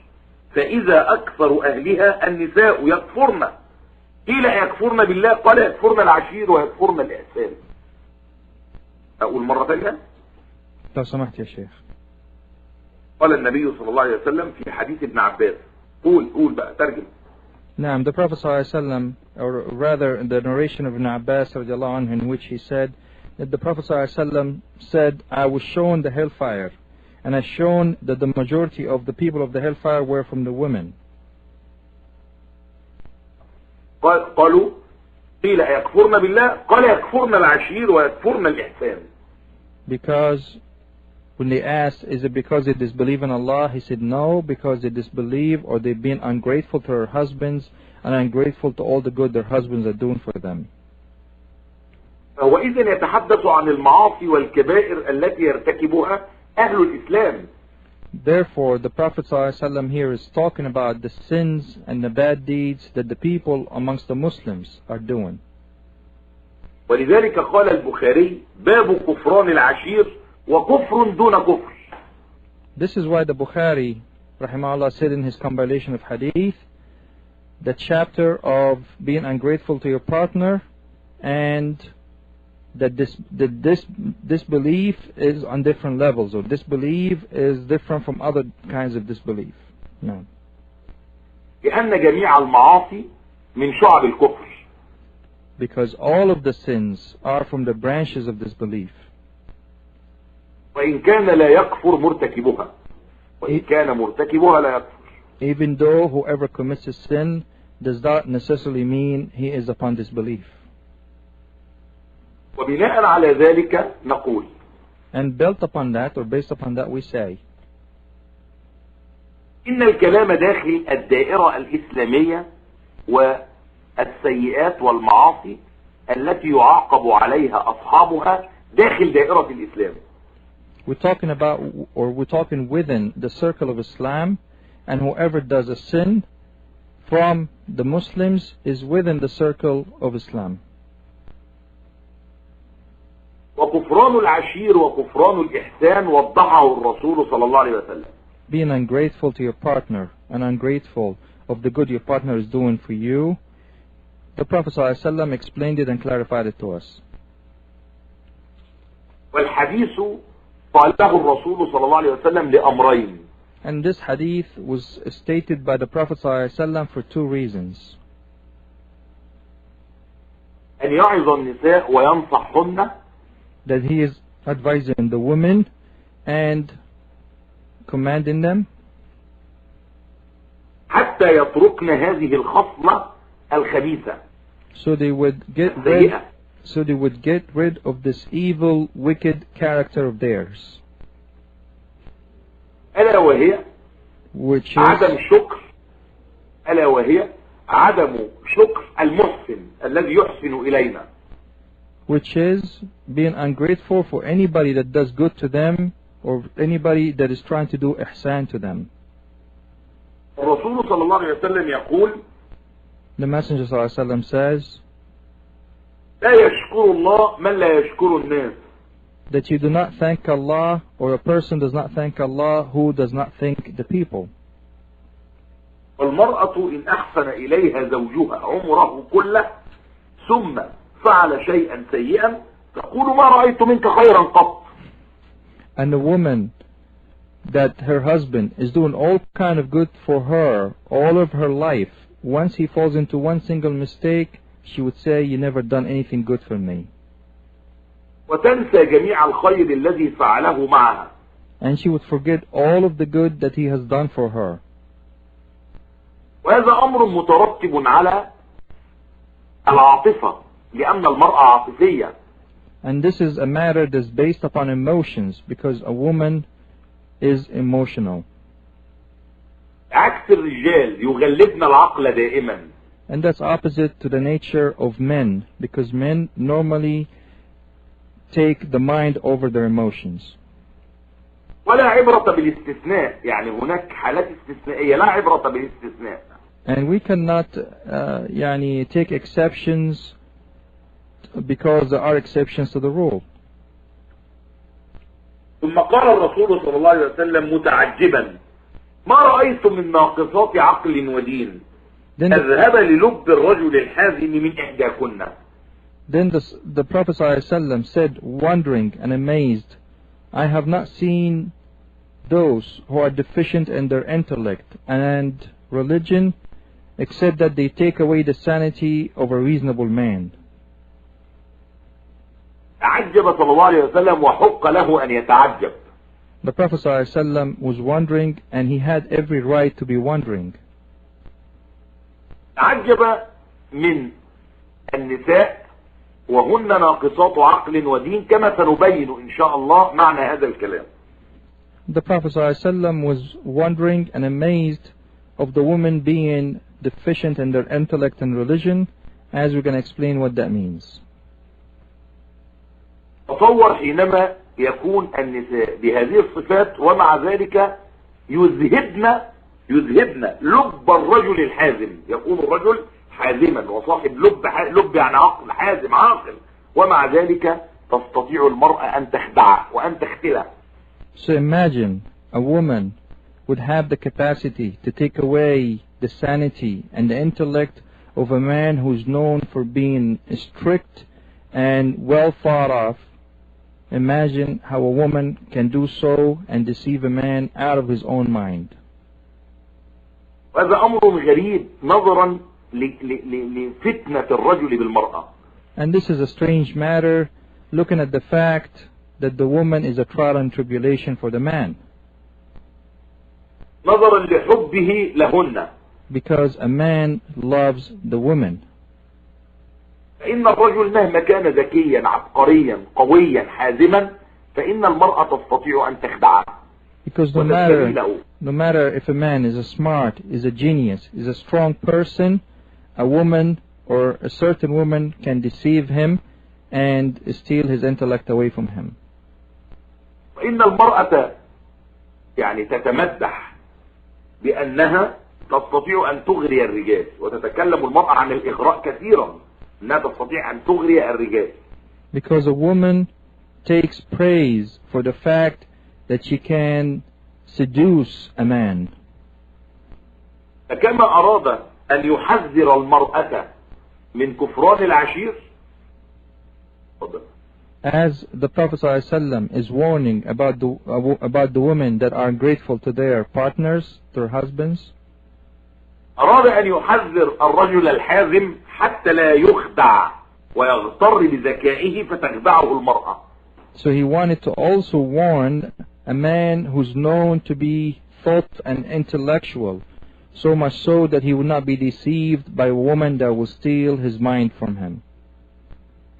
فإذا أكثر أهلها النساء يكفرن. قيل يكفرن بالله؟ قال يكفرن العشير ويكفرن الإحسان. أقول مرة ثانية؟ لو سمحت يا شيخ. قال النبي صلى الله عليه وسلم في حديث ابن عباس. قول بقى ترجم. Naam, the Prophet ﷺ, or rather the narration of Ibn Abbas radiallahu anhu, in which he said that the Prophet ﷺ said, I was shown the hellfire, and I shown that the majority of the people of the hellfire were from the women. قالوا قيل يكفرن بالله؟ قال يكفرن العشير ويكفرن الإحسان. Because when they asked, is it because they disbelieve in Allah? He said no, because they disbelieve or they've been ungrateful to their husbands and ungrateful to all the good their husbands are doing for them. وإذن يتحدث عن المعاصي والكبائر التي يرتكبها أهل الإسلام. Therefore, the Prophet ﷺ here is talking about the sins and the bad deeds that the people amongst the Muslims are doing. ولذلك قال البخاري باب كفران العشير وكفر دون كفر. This is why the Bukhari rahimahullah said in his compilation of hadith, the chapter of being ungrateful to your partner, and that disbelief is on different levels, or disbelief is different from other kinds of disbelief. No. لأن جميع المعاصي من شعب الكفر. Because all of the sins are from the branches of disbelief. وإن كان لا يكفر مرتكبها وإن كان مرتكبها لا يكفر. Even though whoever commits a sin does not necessarily mean he is upon disbelief. وبناء على ذلك نقول. And built upon that, or based upon that, we say إن الكلام داخل الدائرة الإسلامية والسيئات والمعاصي التي يعاقب عليها أصحابها داخل دائرة الإسلام. We're talking about, or we're talking within the circle of Islam, and whoever does a sin from the Muslims is within the circle of Islam. وكفران العشير وكفران الإحسان وضحه الرسول صلى الله عليه وسلم. Being ungrateful to your partner and ungrateful of the good your partner is doing for you, the Prophet ﷺ explained it and clarified it to us. والحديث قاله الرسول صلى الله عليه وسلم لأمرين. And this hadith was stated by the Prophet ﷺ for two reasons. أن يعظ النساء وينصحهن. That he is advising the women and commanding them حتى يتركن هذه الخصلة الخبيثة. so they would get rid of this evil, wicked character of theirs, ألا وهي which is عدم شكر ألا وهي عدم شكر المحسن الذي يحسن إلينا. which is being ungrateful for anybody that does good to them, or anybody that is trying to do ihsan to them. الرسول صلى الله عليه وسلم يقول The Messenger ﷺ says لا يشكر الله من لا يشكر الناس. that you do not thank Allah, or a person does not thank Allah who does not thank the people. والمرأة إن أحسن إليها زوجها عمره كله ثم فعل شيئا سيئا تقول ما رأيت منك خيرا قط. And the woman that her husband is doing all kind of good for her all of her life, once he falls into one single mistake, she would say, you never done anything good for me. وتنسى جميع الخير الذي فعله معها. And she would forget all of the good that he has done for her. وهذا أمر مترتب على العاطفة لأن المرأة عاطفية. And this is a matter that's based upon emotions, because a woman is emotional. عكس الرجال يغلبنا العقل دائما. And that's opposite to the nature of men, because men normally take the mind over their emotions. ولا عبرة بالاستثناء، يعني هناك حالات استثنائية لا عبرة بالاستثناء. And we cannot take exceptions, because there are exceptions to the rule. ثم قال الرسول صلى الله عليه وسلم متعجبا ما رأيت من ناقصات عقل ودين أذهب للب الرجل الحازم من إحداكن. Then the Prophet ﷺ said, wondering and amazed, I have not seen those who are deficient in their intellect and religion, except that they take away the sanity of a reasonable man. تعجب صلى الله عليه وسلم وحق له أن يتعجب. The Prophet ﷺ was wondering, and he had every right to be wondering. تعجب من النساء وهن ناقصات عقل ودين كما سنبين إن شاء الله معنى هذا الكلام. The Prophet ﷺ was wondering and amazed of the women being deficient in their intellect and religion, as we're going to explain what that means. تصور حينما يكون النساء بهذه الصفات ومع ذلك يذهبن لب الرجل الحازم. يكون الرجل حازما وصاحب لب يعني عقل حازم عاقل، ومع ذلك تستطيع المرأة أن تخدعه وأن تختله. So imagine a woman would have the capacity to take away the sanity and the intellect of a man who's known for being strict and well thought of. Imagine how a woman can do so and deceive a man out of his own mind. وهذا أمر غريب نظرا لفتنة الرجل بالمرأة. And this is a strange matter, looking at the fact that the woman is a trial and tribulation for the man. نظرا لحبه لهن. Because a man loves the woman. فإن الرجل مهما كان ذكيا عبقريا قويا حازما فإن المرأة تستطيع أن تخدعه. Because no matter if a man is a smart, is a genius, is a strong person, a woman or a certain woman can deceive him and steal his intellect away from him. وإن المرأة يعني تتمدح بأنها تستطيع أن تغري الرجال، وتتكلم المرأة عن الإغراء كثيرا أنها تستطيع أن تغري الرجال. Because a woman takes praise for the fact that she can seduce a man. فكما أراد أن يحذر المرأة من كفران العشير. As the Prophet ﷺ is warning about the women that are grateful to their partners, their husbands. أراد أن يحذر الرجل الحازم حتى لا يخدع ويغتر بذكائه فتخدعه المرأة. So he wanted to also warn a man who's known to be thought and intellectual, so much so that he would not be deceived by a woman that will steal his mind from him.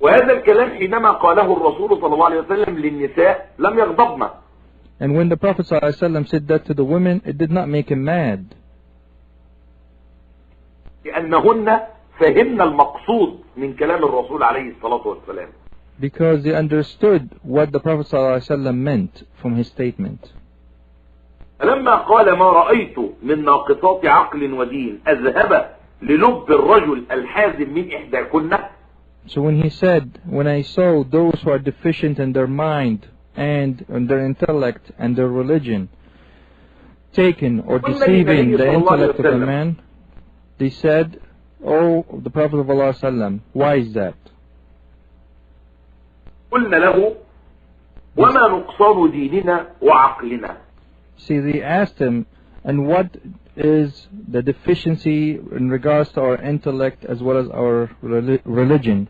وهذا الكلام حينما قاله الرسول صلى الله عليه وسلم للنساء لم يغضبن. And when the Prophet ﷺ said that to the women, it did not make him mad. لأنهن فهمن المقصود من كلام الرسول عليه الصلاة والسلام. Because they understood what the Prophet ﷺ meant from his statement. فلما قال ما رأيت من ناقصات عقل ودين أذهب للب الرجل الحازم من إحداكن. So when he said, when I saw those who are deficient in their mind and in their intellect and their religion taken or deceiving the intellect of a man, they said, oh, the Prophet of Allah sallam, why is that? قلنا له وما نقصان ديننا وعقلنا. See, they asked him, and what is the deficiency in regards to our intellect as well as our religion?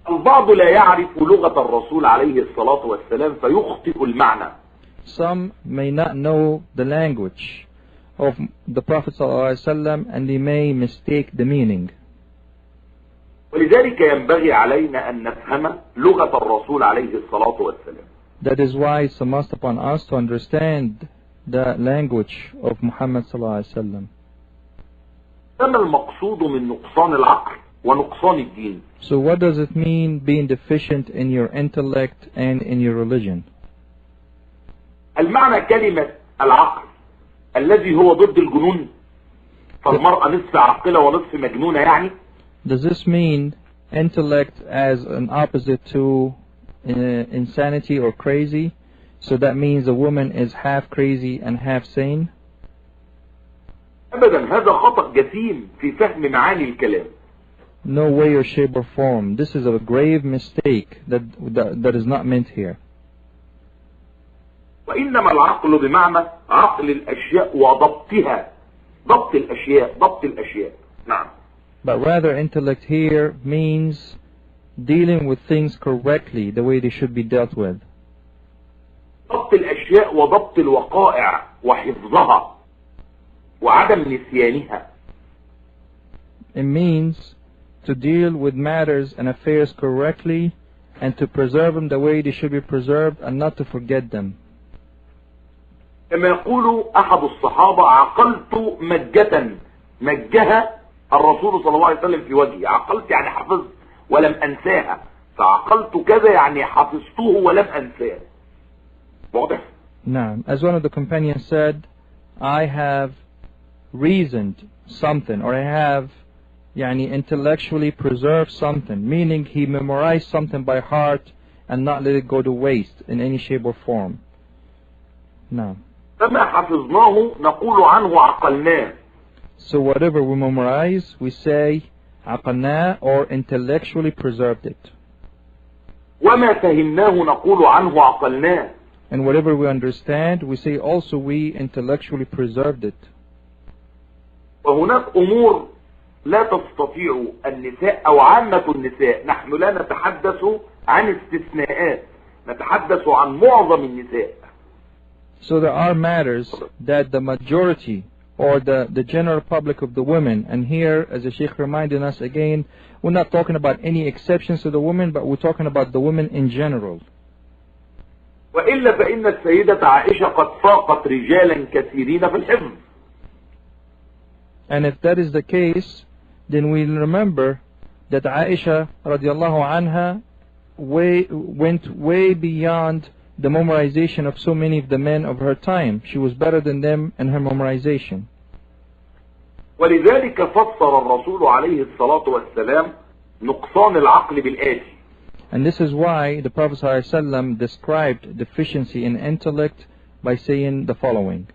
البعض لا يعرف لغة الرسول عليه الصلاة والسلام فيخطئ المعنى. Some may not know the language of the Prophet ﷺ and they may mistake the meaning. ولذلك ينبغي علينا أن نفهم لغة الرسول عليه الصلاة والسلام. That is why it's a must upon us to understand the language of Muhammad ﷺ. ما المقصود من نقصان العقل ونقصان الدين؟ So what does it mean being deficient in your intellect and in your religion? المعنى كلمة العقل الذي هو ضد الجنون، فالمرأة نصف عاقلة ونصف مجنونة يعني. Does this mean intellect as an opposite to insanity or crazy? So that means a woman is half crazy and half sane? أبدا، هذا خطأ جسيم في فهم معاني الكلام. No way or shape or form. This is a grave mistake that is not meant here. وإنما العقل بمعنى عقل الأشياء وضبطها، ضبط الأشياء، ضبط الأشياء. نعم. But rather intellect here means dealing with things correctly, the way they should be dealt with. ضبط الأشياء وضبط الوقائع وحفظها وعدم نسيانها. It means to deal with matters and affairs correctly and to preserve them the way they should be preserved and not to forget them. كما يقول أحد الصحابة عقلت مجة، مجها الرسول صلى الله عليه وسلم في وجهي. عقلت يعني حفظت ولم أنساها، فعقلت كذا يعني حفظته ولم أنساه. واضح؟ نعم. As one of the companions said, I have reasoned something, or I have intellectually preserved something, meaning he memorized something by heart and not let it go to waste in any shape or form. نعم. فما حفظناه نقول عنه عقلناه. So whatever we memorize, we say عقلناه, or intellectually preserved it. وما فهمناه نقول عنه عقلناه. And whatever we understand, we say also we intellectually preserved it. وهناك أمور لا تستطيع النساء أو عامة النساء، نحن لا نتحدث عن استثناءات، نتحدث عن معظم النساء. So there are matters that the majority or the general public of the women, and here, as the Shaykh reminded us again, we're not talking about any exceptions to the women, but we're talking about the women in general. وإلا فإن السيدة عائشة قد فاقت رجالا كثيرين في الحفظ. And if that is the case, then we'll remember that Aisha radiallahu anha went way beyond the memorization of so many of the men of her time. She was better than them in her memorization. ولذلك فسر الرسول عليه الصلاة والسلام نقصان العقل بالآتي. And this is why the Prophet ﷺ described deficiency in intellect by saying the following.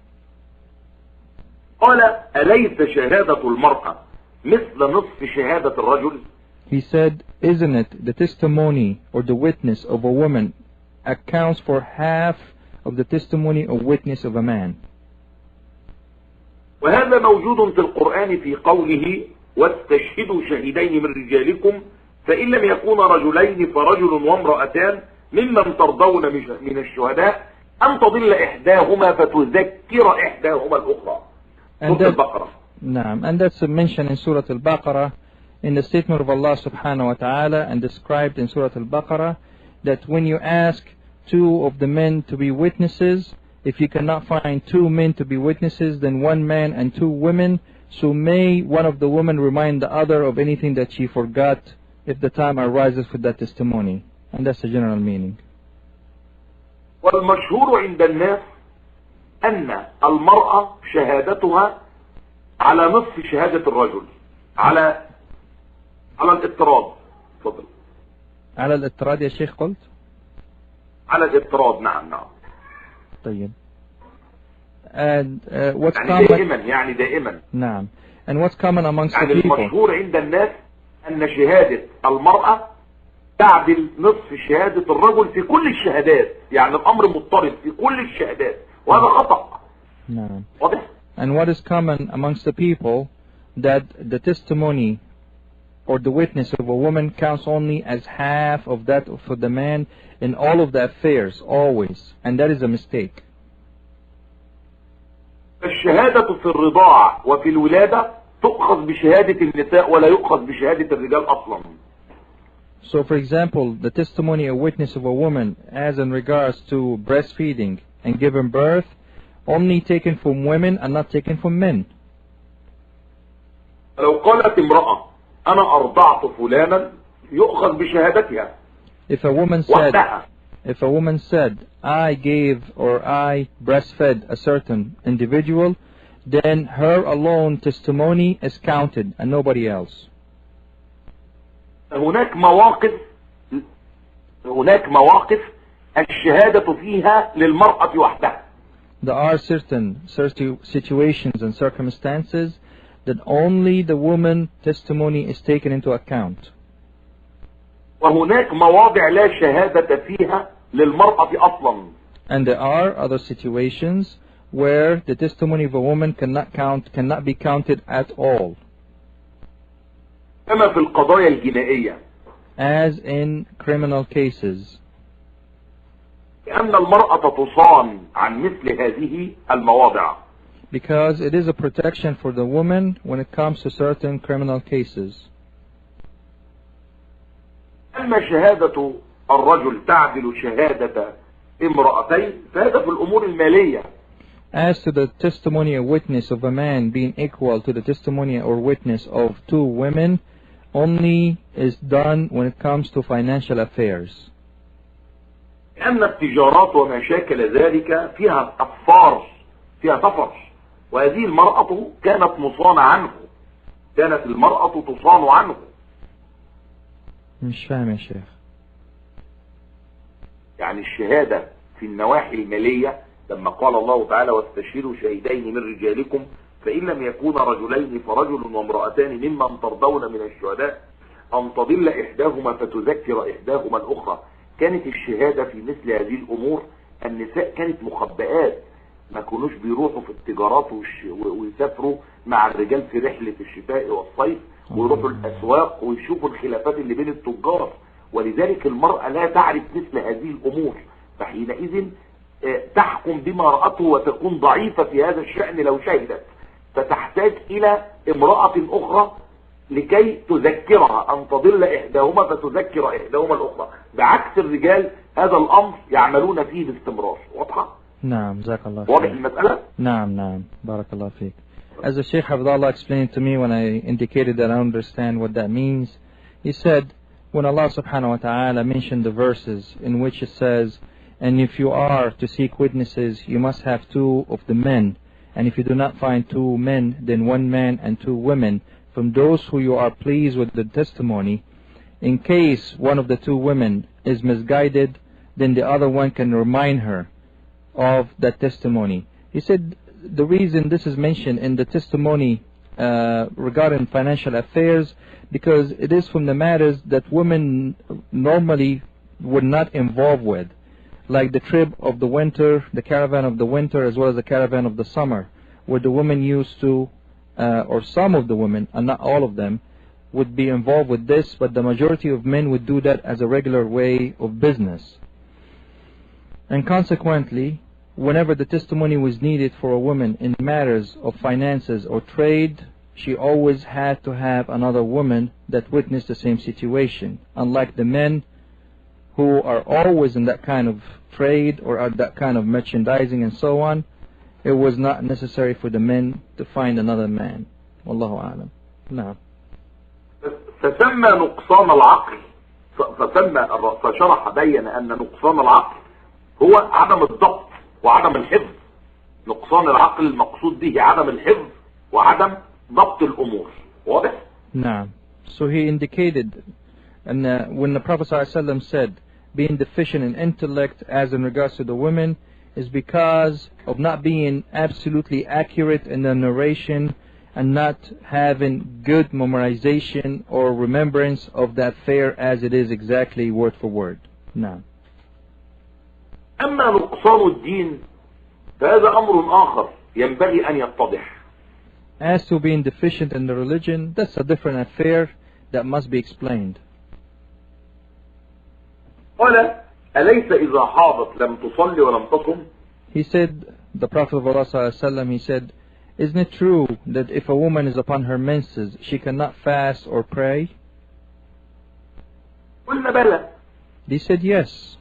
قال أليس شهادة المرأة مثل نصف شهادة الرجل؟ He said, isn't it the testimony or the witness of a woman accounts for half of the testimony or witness of a man? وهذا موجود في القرآن في قوله واستشهدوا شهيدين من رجالكم فإن لم يكون رجلين فرجل وامرأتان ممن ترضون من الشهداء أن تضل إحداهما فتذكر إحداهما الأخرى. سورة البقرة. نعم. And that's mentioned in Surah Al-Baqarah in the statement of Allah subhanahu wa ta'ala and described in Surah Al-Baqarah that when you ask two of the men to be witnesses, if you cannot find two men to be witnesses, then one man and two women, so may one of the women remind the other of anything that she forgot if the time arises for that testimony. And that's the general meaning. والمشهور عند الناس أن المرأة شهادتها على نصف شهادة الرجل على الاضطراد. تفضل. على الاضطراد يا شيخ قلت؟ على الاضطراد، نعم. طيب. what's يعني common دائما نعم. and what's common amongst يعني the people. المشهور عند الناس أن شهادة المرأة تعدل نصف شهادة الرجل في كل الشهادات، يعني الأمر مضطرد في كل الشهادات، وهذا خطأ. نعم. واضح؟ And what is common amongst the people, that the testimony or the witness of a woman counts only as half of that for the man in all of the affairs, always. And that is a mistake. الشهادة في الرضاعة وفي الولادة تؤخذ بشهادة النساء ولا يؤخذ بشهادة الرجال أصلا. So for example, the testimony or witness of a woman as in regards to breastfeeding and giving birth, only taken from women and not taken from men. لو قالت امرأة أنا أرضعت فلانا يؤخذ بشهادتها. If a woman said, I gave or I breastfed a certain individual, then her alone testimony is counted and nobody else. هناك مواقف الشهادة فيها للمرأة وحدها. There are certain situations and circumstances that only the woman testimony is taken into account. وهناك مواضع لا شهادة فيها للمرأة أصلا. And there are other situations where the testimony of a woman cannot be counted at all. كما في القضايا الجنائية. As in criminal cases. لأن المرأة تصان عن مثل هذه المواضع. Because it is a protection for the woman when it comes to certain criminal cases. أما شهادة الرجل تعدل شهادة امرأتين فهذا في الأمور المالية. As to the testimony or witness of a man being equal to the testimony or witness of two women, only is done when it comes to financial affairs. لأن التجارات وما شاكل ذلك فيها أفار، فيها سفر، وهذه المرأة كانت مصانة عنه، كانت المرأة تصان عنه. مش فاهم يا شيخ. يعني الشهادة في النواحي المالية لما قال الله تعالى واستشيروا شهيدين من رجالكم فإن لم يكون رجلين فرجل وامرأتان ممن ترضون من الشهداء أن تضل إحداهما فتذكر إحداهما الأخرى. كانت الشهادة في مثل هذه الأمور النساء كانت مخبئات، ما كانوش بيروحوا في التجارات ويسافروا مع الرجال في رحلة الشتاء والصيف ويروحوا الأسواق ويشوفوا الخلافات اللي بين التجار، ولذلك المرأة لا تعرف مثل هذه الأمور، فحينئذ تحكم بما رأته وتكون ضعيفة في هذا الشأن لو شهدت، فتحتاج إلى امرأة أخرى لكي تذكرها أن تضل إحداهما فتذكر إحداهما الأخرى، بعكس الرجال هذا الأمر يعملون فيه باستمرار. واضحة؟ نعم جزاك الله خير. واضح المسألة؟ نعم بارك الله فيك. As the Shaykh Adil explained to me when I indicated that I understand what that means, he said when Allah subhanahu wa ta'ala mentioned the verses in which it says, and if you are to seek witnesses you must have two of the men, and if you do not find two men then one man and two women from those who you are pleased with the testimony. In case one of the two women is misguided, then the other one can remind her of that testimony. He said the reason this is mentioned in the testimony regarding financial affairs, because it is from the matters that women normally would not involve with, like the trip of the winter, the caravan of the winter, as well as the caravan of the summer, where the women used to, or some of the women, and not all of them, would be involved with this, but the majority of men would do that as a regular way of business. And consequently, whenever the testimony was needed for a woman in matters of finances or trade, she always had to have another woman that witnessed the same situation. Unlike the men who are always in that kind of trade or at that kind of merchandising and so on, it was not necessary for the men to find another man. Wallahu a'lam. نعم. فسمى نقصان العقل فشرح بين أن نقصان العقل هو عدم الضبط وعدم الحفظ. نقصان العقل المقصود به عدم الحفظ وعدم ضبط الأمور. واضح؟ نعم. So he indicated, and when the Prophet ﷺ said being deficient in intellect as in regards to the women is because of not being absolutely accurate in the narration and not having good memorization or remembrance of that affair as it is exactly word for word. نعم. أما نقصان الدين فهذا أمر آخر ينبغي أن يتضح. As to being deficient in the religion, that's a different affair that must be explained. قال أليس إذا حاضت لم تصلي ولم تصم؟ He said, the Prophet of Allah ﷺ, he said, isn't it true that if a woman is upon her menses, she cannot fast or pray? قلنا بلى. They said yes.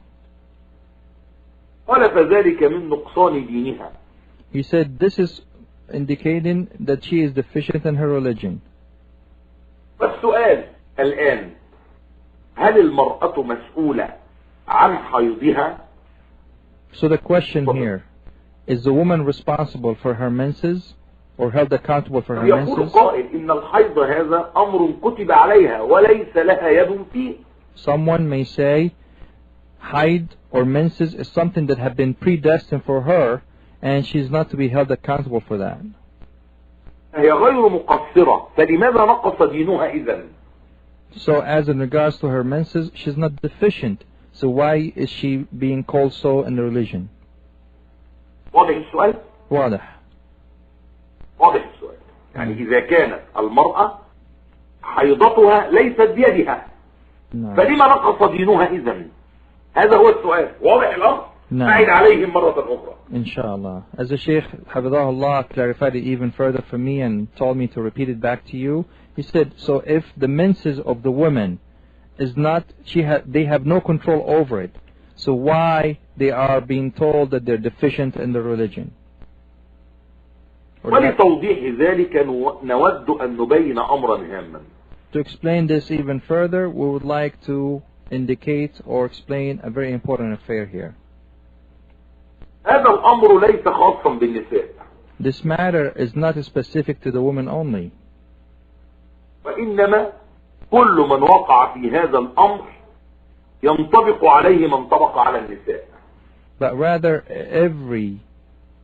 قال فذلك من نقصان دينها. He said this is indicating that she is deficient in her religion. والسؤال الآن هل المرأة مسؤولة عن حيضها؟ So the question here, is the woman responsible for her menses or held accountable for her يقول menses? قائل إن الحيض هذا أمر كتب عليها وليس لها يد فيه. Someone may say haid or menses is something that have been predestined for her and she's not to be held accountable for that. هي غير مقصرة فلماذا نقص دينها إذن؟ So as in regards to her menses, she's not deficient. So why is she being called so in the religion? واضح السؤال؟ واضح. واضح السؤال. يعني إذا كانت المرأة حيضتها ليست بيدها فلما نقص دينها إذن؟ هذا هو السؤال. واضح الأمر؟ أعد عليهم مرة أخرى. Inshallah. As the Shaykh hafithahuAllah clarified it even further for me and told me to repeat it back to you, he said, so if the menses of the women is not, they have no control over it, so why they are being told that they're deficient in the religion? ولتوضيح ذلك نود أن نبين أمرا هاما. To explain this even further, we would like to indicate or explain a very important affair here. هذا الأمر ليس خاصا بالنساء. This matter is not specific to the women only. وإنما كل من وقع في هذا الأمر ينطبق عليه من طبق على النساء. But rather every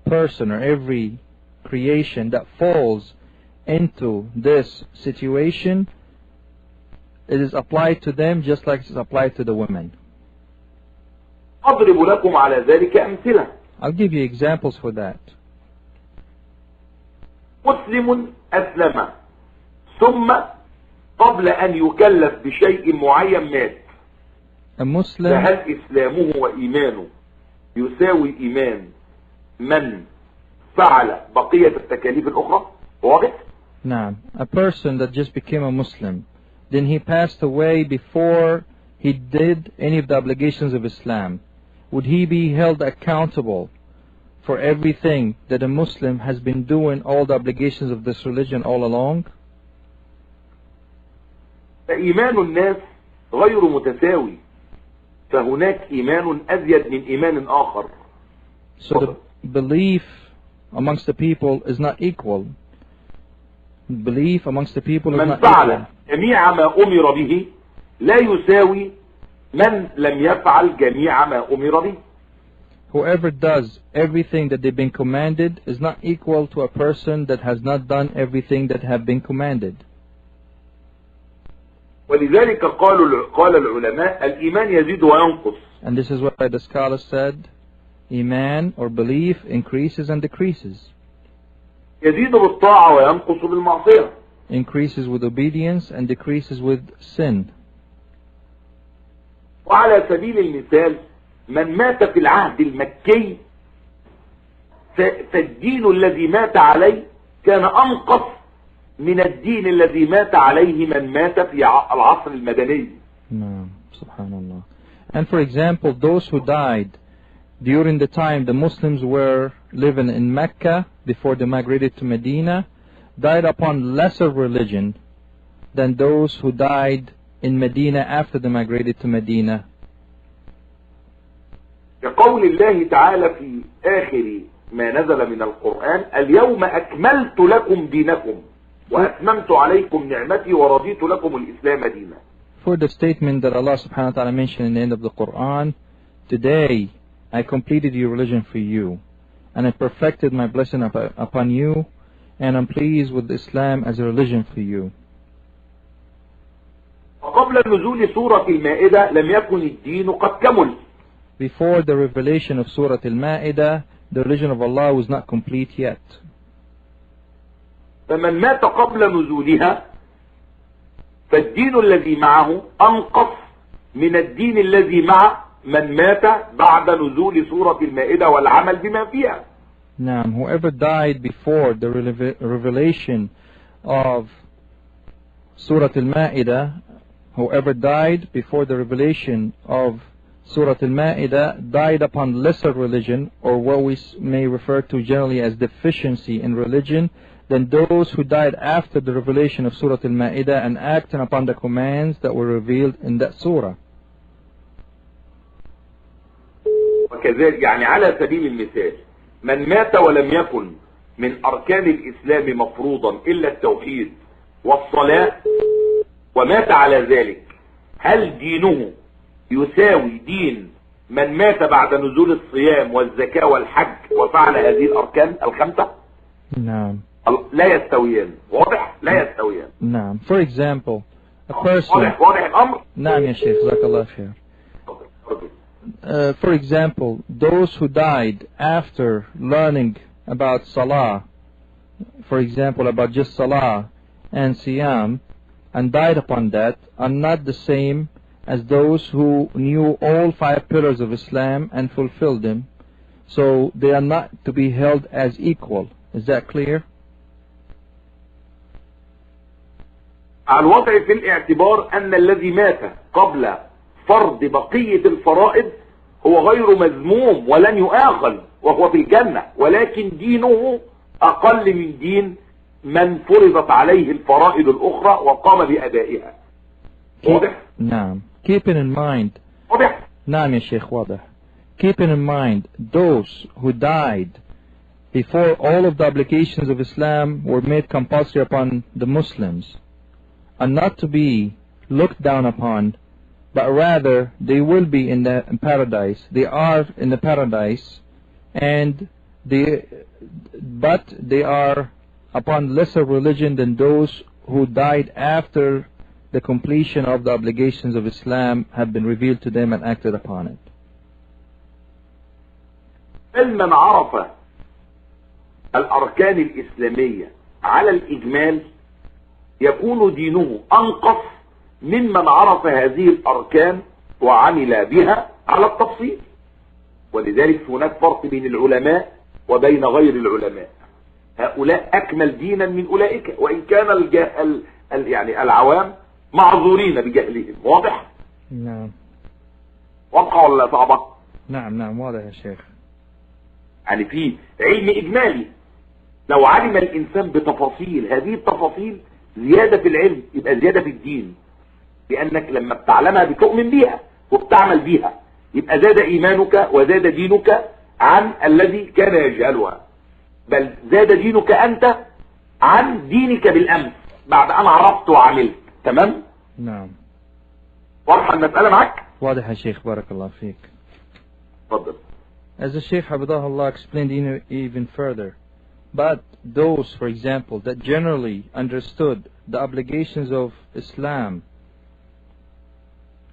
person or every creation that falls into this situation, it is applied to them just like it's applied to the women. أضرب لكم على ذلك أمثلة. I'll give you examples for that. مسلم أسلم ثم قبل أن يكلف بشيء معين مات. A Muslim, فهل إسلامه وإيمانه يساوي إيمان من فعل بقية التكاليف الأخرى؟ واضح؟ نعم. A person that just became a Muslim, then he passed away before he did any of the obligations of Islam. Would he be held accountable for everything that a Muslim has been doing, all the obligations of this religion all along? فإيمان الناس غير متساوي فهناك إيمان أزيد من إيمان آخر. So the belief amongst the people is not equal. Belief amongst the people is من not فعل equal. جميع ما أمر به لا يساوي من لم يفعل جميع ما أمر به. Whoever does everything that they've been commanded is not equal to a person that has not done everything that have been commanded. ولذلك قال العلماء الإيمان يزيد وينقص. And this is why the scholars said, Iman or belief increases and decreases. يزيد بالطاعة وينقص بالمعصية. Increases with obedience and decreases with sin. وعلى سبيل المثال من مات في العهد المكي فالدين الذي مات عليه كان أنقص من الدين الذي مات عليه من مات في العصر المدني. Subhanallah. And for example, those who died during the time the Muslims were living in Mecca before they migrated to Medina died upon lesser religion than those who died in Medina after they migrated to Medina. كقول الله تعالى في آخر ما نزل من القرآن اليوم أكملت لكم دينكم وأتممت عليكم نعمتي ورضيت لكم الإسلام دينا. For the statement that Allah subhanahu wa ta'ala mentioned in the end of the Quran, today I completed your religion for you, and I perfected my blessing upon you, and I'm pleased with Islam as a religion for you. وقبل نزول سورة المائدة لم يكن الدين قد كمل. Before the revelation of Surah Al-Ma'idah, the religion of Allah was not complete yet. فمن مات قبل نزولها فالدين الذي معه أنقص من الدين الذي مع من مات بعد نزول سورة المائدة والعمل بما فيها. Now, whoever died before the revelation of Surah Al-Ma'idah, whoever died before the revelation of Surah Al-Ma'idah died upon lesser religion, or what we may refer to generally as deficiency in religion, than those who died after the revelation of Surah Al-Ma'idah and acting upon the commands that were revealed in that surah. وكذلك يعني على سبيل المثال من مات ولم يكن من أركان الإسلام مفروضا إلا التوحيد والصلاة ومات على ذلك، هل دينه يساوي دين من مات بعد نزول الصيام والزكاة والحج وفعل هذه الأركان الخمسة؟ نعم. لا يستويان. واضح؟ لا يستويان. نعم. For example, a person. واضح الأمر؟ نعم يا شيخ، جزاك الله خير. For example, those who died after learning about Salah, for example, about just Salah and Siyam, and died upon that, are not the same as those who knew all 5 pillars of Islam and fulfilled them. So they are not to be held as equal. Is that clear? الوضع في الاعتبار أن الذي مات قبل فرض بقية الفرائض هو غير مذموم ولن يؤاخذ وهو في الجنة، ولكن دينه أقل من دين من فرضت عليه الفرائض الأخرى وقام بأدائها. واضح؟ نعم. Keeping in mind. واضح؟ نعم يا شيخ، واضح. Keeping in mind those who died before all of the obligations of Islam were made compulsory upon the Muslims are not to be looked down upon, but rather they will be in the paradise. They are in the paradise, and but they are upon lesser religion than those who died after the completion of the obligations of Islam have been revealed to them and acted upon it. من عرف الأركان الإسلامية على الإجمال يكون دينه أنقص ممن عرف هذه الأركان وعمل بها على التفصيل، ولذلك هناك فرق بين العلماء وبين غير العلماء. هؤلاء أكمل دينا من أولئك، وإن كان يعني العوام معذورين بجهلهم. واضح؟ نعم. واضح ولا صعبة؟ نعم واضح يا شيخ. يعني في علم إجمالي لو علم الإنسان بتفاصيل، هذه التفاصيل زيادة في العلم يبقى زيادة في الدين، لأنك لما بتعلمها بتؤمن بيها وبتعمل بيها يبقى زاد إيمانك وزاد دينك عن الذي كان يجهلها، بل زاد دينك أنت عن دينك بالأمس بعد أن عرفت وعملت. تمام؟ نعم. واضحة المسألة معك؟ واضح يا شيخ، بارك الله فيك. تفضل. As the Shaykh hafithahuAllah explained even further, but those, for example, that generally understood the obligations of Islam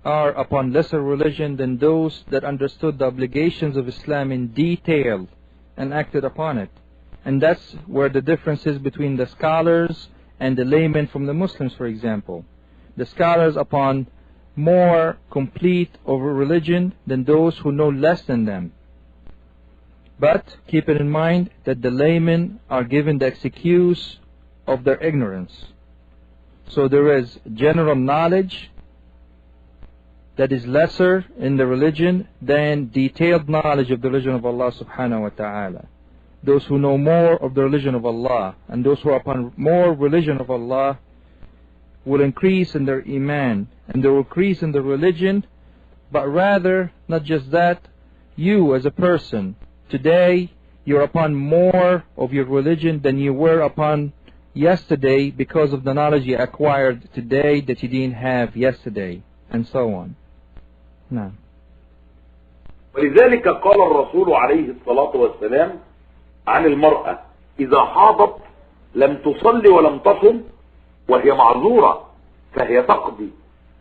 are upon lesser religion than those that understood the obligations of Islam in detail and acted upon it. And that's where the difference is between the scholars and the laymen from the Muslims, for example. The scholars upon more complete of a religion than those who know less than them. But keep it in mind that the laymen are given the excuse of their ignorance. So there is general knowledge that is lesser in the religion than detailed knowledge of the religion of Allah subhanahu wa ta'ala. Those who know more of the religion of Allah and those who are upon more religion of Allah will increase in their iman and they will increase in their religion. But rather, not just that, you as a person, today you're upon more of your religion than you were upon yesterday because of the knowledge you acquired today that you didn't have yesterday, and so on. No. ولذلك قال الرسول عليه الصلاة والسلام عن المرأة إذا حاضت لم تصلي ولم تصم وهي معذورة فهي تقضي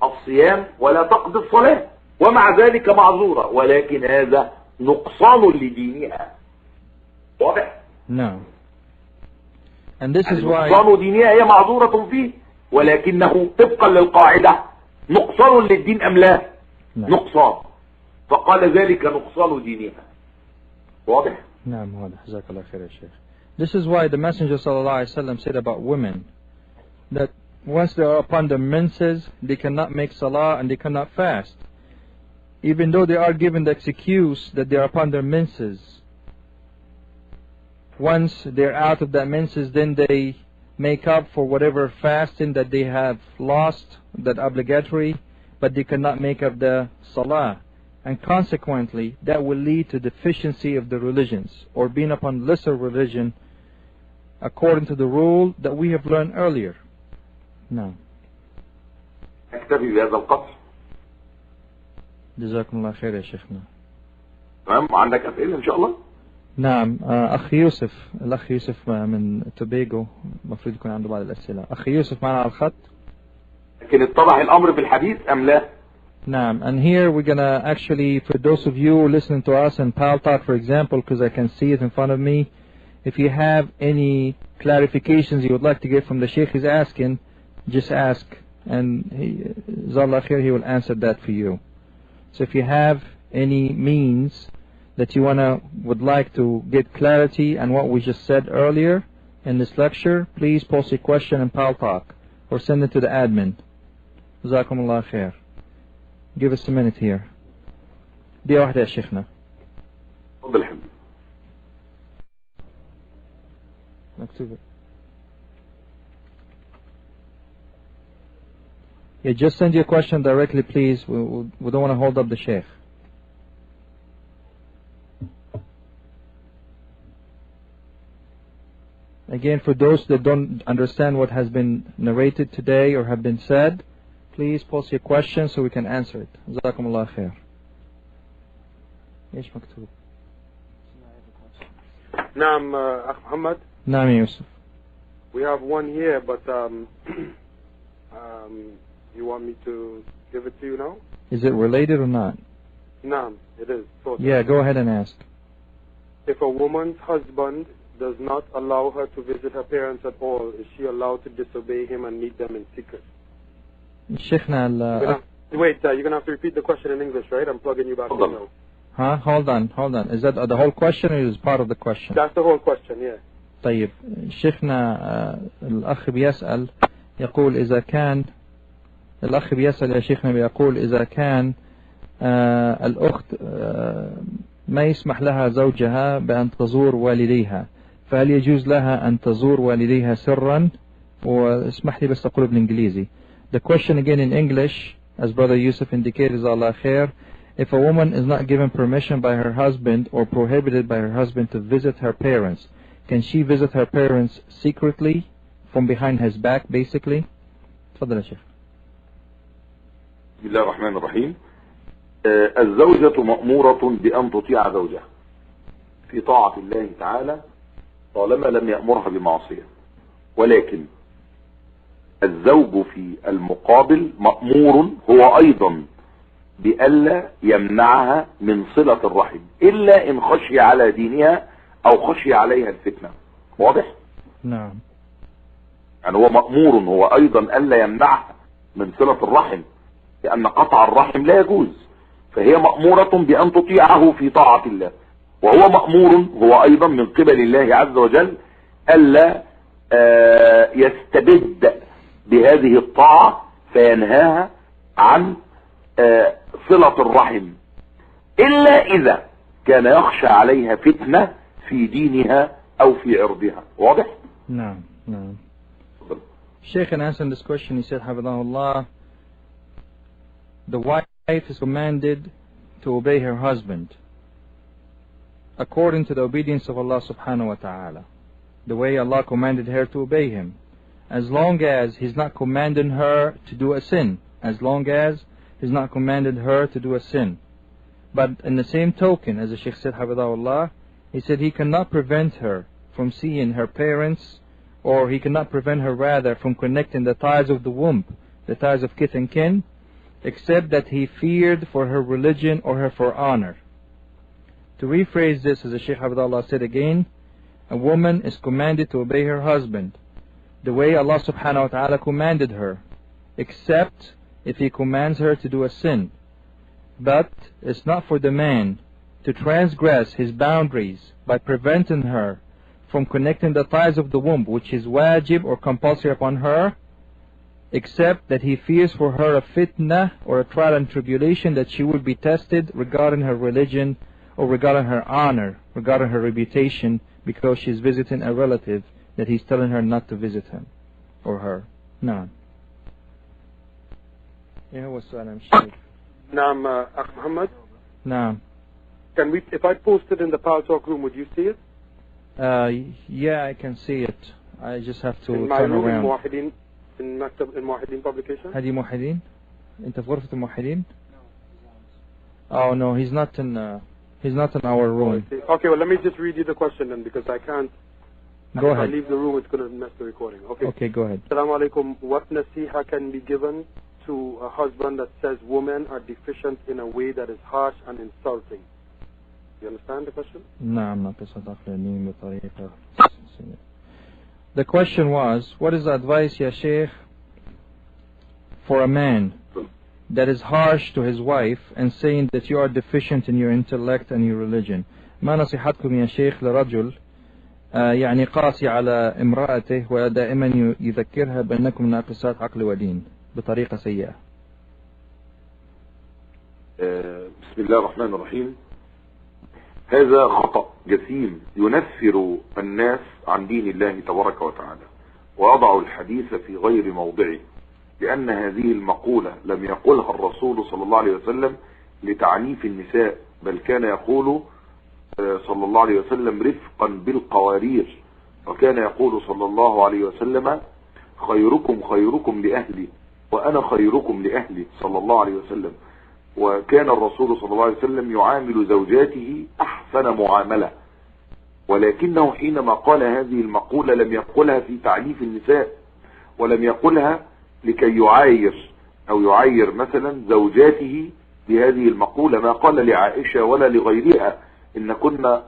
الصيام ولا تقضي الصلاة، ومع ذلك معذورة، ولكن هذا نقصان لدينها. واضح؟ No. And this is why نقصان دينها هي معذورة فيه، ولكنه طبقا للقاعدة نقصان للدين أم لا؟ نقصان، فقال ذلك نقصان دينها. واضح؟ نعم واضح. جزاك الله خير يا شيخ. This is why the Messenger ﷺ said about women that once they are upon the menses, they cannot make salah and they cannot fast, even though they are given the excuse that they are upon their menses. Once they're out of that menses, then they make up for whatever fasting that they have lost, that obligatory, but they cannot make up the salah. And consequently, that will lead to deficiency of the religions, or being upon lesser religion, according to the rule that we have learned earlier. No. اكتفي بهذا القدر. جزاكم الله خير يا شيخنا. تمام، عندك أسئلة إن شاء الله؟ نعم. أخ يوسف، الأخ يوسف من توبيغو المفروض يكون عنده بعض الأسئلة. أخ يوسف معنا على الخط. لكن اتضح الأمر في الحديث أم لا؟ نعم. And here we're gonna actually, for those of you listening to us in Pal Talk, for example, because I can see it in front of me, if you have any clarifications you would like to get from the Sheikh is asking, just ask, and Zallah khair, he will answer that for you. So if you have any means that you would like to get clarity on what we just said earlier in this lecture, please post a question in Pal Talk or send it to the admin. Jazakumullah khair. Give us a minute here. دقيقة واحدة يا شيخنا. تفضل يا حبيبي. مكتوبة. Yeah, just send your question directly, please. We don't want to hold up the Sheikh. Again, for those that don't understand what has been narrated today or have been said, please post your question so we can answer it. Jazakumullah khair. ايش مكتوب؟ نعم أخ محمد. نعم يوسف. We have one here, but you want me to give it to you now? Is it related or not? نعم, it is. Yeah, go ahead and ask. If a woman's husband does not allow her to visit her parents at all, is she allowed to disobey him and meet them in secret? Sheikhna, wait, you're going to have to repeat the question in English, right? I'm plugging you back in now. Huh? Hold on. Is that the whole question or is part of the question? That's the whole question, yeah. طيب شيخنا الأخ بيسأل يقول إذا كان الأخ بيسأل يا شيخنا بيقول إذا كان الأخت ما يسمح لها زوجها بأن تزور والديها، فهل يجوز لها أن تزور والديها سرا؟ واسمح لي بس أقول بالإنجليزي. The question again in English, as Brother Yusuf indicated, Allah khair, if a woman is not given permission by her husband or prohibited by her husband to visit her parents, can she visit her parents secretly from behind his back basically? تفضل يا شيخ. بسم الله الرحمن الرحيم. الزوجة مأمورة بأن تطيع زوجها في طاعة الله تعالى طالما لم يأمرها بمعصية، ولكن الزوج في المقابل مأمور هو أيضا بألا يمنعها من صلة الرحم إلا إن خشي على دينها أو خشي عليها الفتنة. واضح؟ نعم. يعني هو مأمور هو أيضا ألا يمنعها من صلة الرحم، لأن قطع الرحم لا يجوز، فهي مأمورة بأن تطيعه في طاعة الله، وهو مأمور هو أيضا من قبل الله عز وجل ألا يستبد بهذه الطاعة فينهاها عن صلة الرحم إلا إذا كان يخشى عليها فتنة في دينها أو في عرضها. واضح؟ نعم. Sheikh, in answering this question, he said, hafithahuAllah, the wife is commanded to obey her husband. according to the obedience of Allah subhanahu wa ta'ala, the way Allah commanded her to obey Him, as long as He's not commanding her to do a sin, as long as He's not commanded her to do a sin. But in the same token, as the Shaykh said, hafithahuAllah, he said he cannot prevent her from seeing her parents, or he cannot prevent her rather from connecting the ties of the womb, the ties of kith and kin, except that he feared for her religion or her for honor. To rephrase this, as the Shaykh hafithahuAllah said again, a woman is commanded to obey her husband the way Allah subhanahu wa ta'ala commanded her, except if he commands her to do a sin. But it's not for the man to transgress his boundaries by preventing her from connecting the ties of the womb, which is wajib or compulsory upon her, except that he fears for her a fitna or a trial and tribulation, that she will be tested regarding her religion or regarding her honor, regarding her reputation, because she's visiting a relative that he's telling her not to visit him or her. No. Yeah, what's that? I'm Shaykh. Naam, Akh Muhammad. Naam. Can we, if I post it in the Power Talk room, would you see it? Yeah, I can see it. I just have to in my turn room, around. in Muwahideen publication. هدي موحدين؟ أنت في غرفة الموحدين؟ Oh no, he's not in our room. Okay, well let me just read you the question then, because I can't. Go ahead. If I leave the room, it's going to mess the recording. Okay, go ahead. Assalamu alaikum. What nasiha can be given to a husband that says women are deficient in a way that is harsh and insulting? You understand the question? The question was, what is the advice, Ya Shaykh, for a man that is harsh to his wife and saying that you are deficient in your intellect and your religion? ما نصيحتكم يا شيخ لرجل يعني قاسي على امرأته ودائما يذكرها بأنكم ناقصات عقل ودين بطريقة سيئة؟ بسم الله الرحمن الرحيم. هذا خطأ جسيم ينفر الناس عن دين الله تبارك وتعالى ويضع الحديث في غير موضعه، لأن هذه المقولة لم يقولها الرسول صلى الله عليه وسلم لتعنيف النساء، بل كان يقول صلى الله عليه وسلم رفقا بالقوارير، وكان يقول صلى الله عليه وسلم خيركم خيركم لأهلي وأنا خيركم لأهلي صلى الله عليه وسلم. وكان الرسول صلى الله عليه وسلم يعامل زوجاته أحسن معاملة، ولكنه حينما قال هذه المقولة لم يقولها في تعنيف النساء، ولم يقولها لكي يعاير أو يعاير مثلا زوجاته بهذه المقولة، ما قال لعائشة ولا لغيرها إن كنا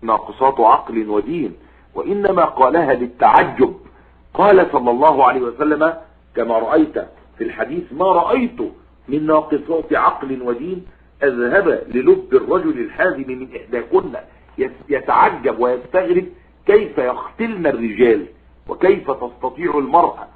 ناقصات عقل ودين، وإنما قالها للتعجب. قال صلى الله عليه وسلم كما رأيت في الحديث ما رأيت من ناقصات عقل ودين أذهب للب الرجل الحازم من إحداكن. يتعجب ويستغرب كيف يختلن الرجال وكيف تستطيع المرأة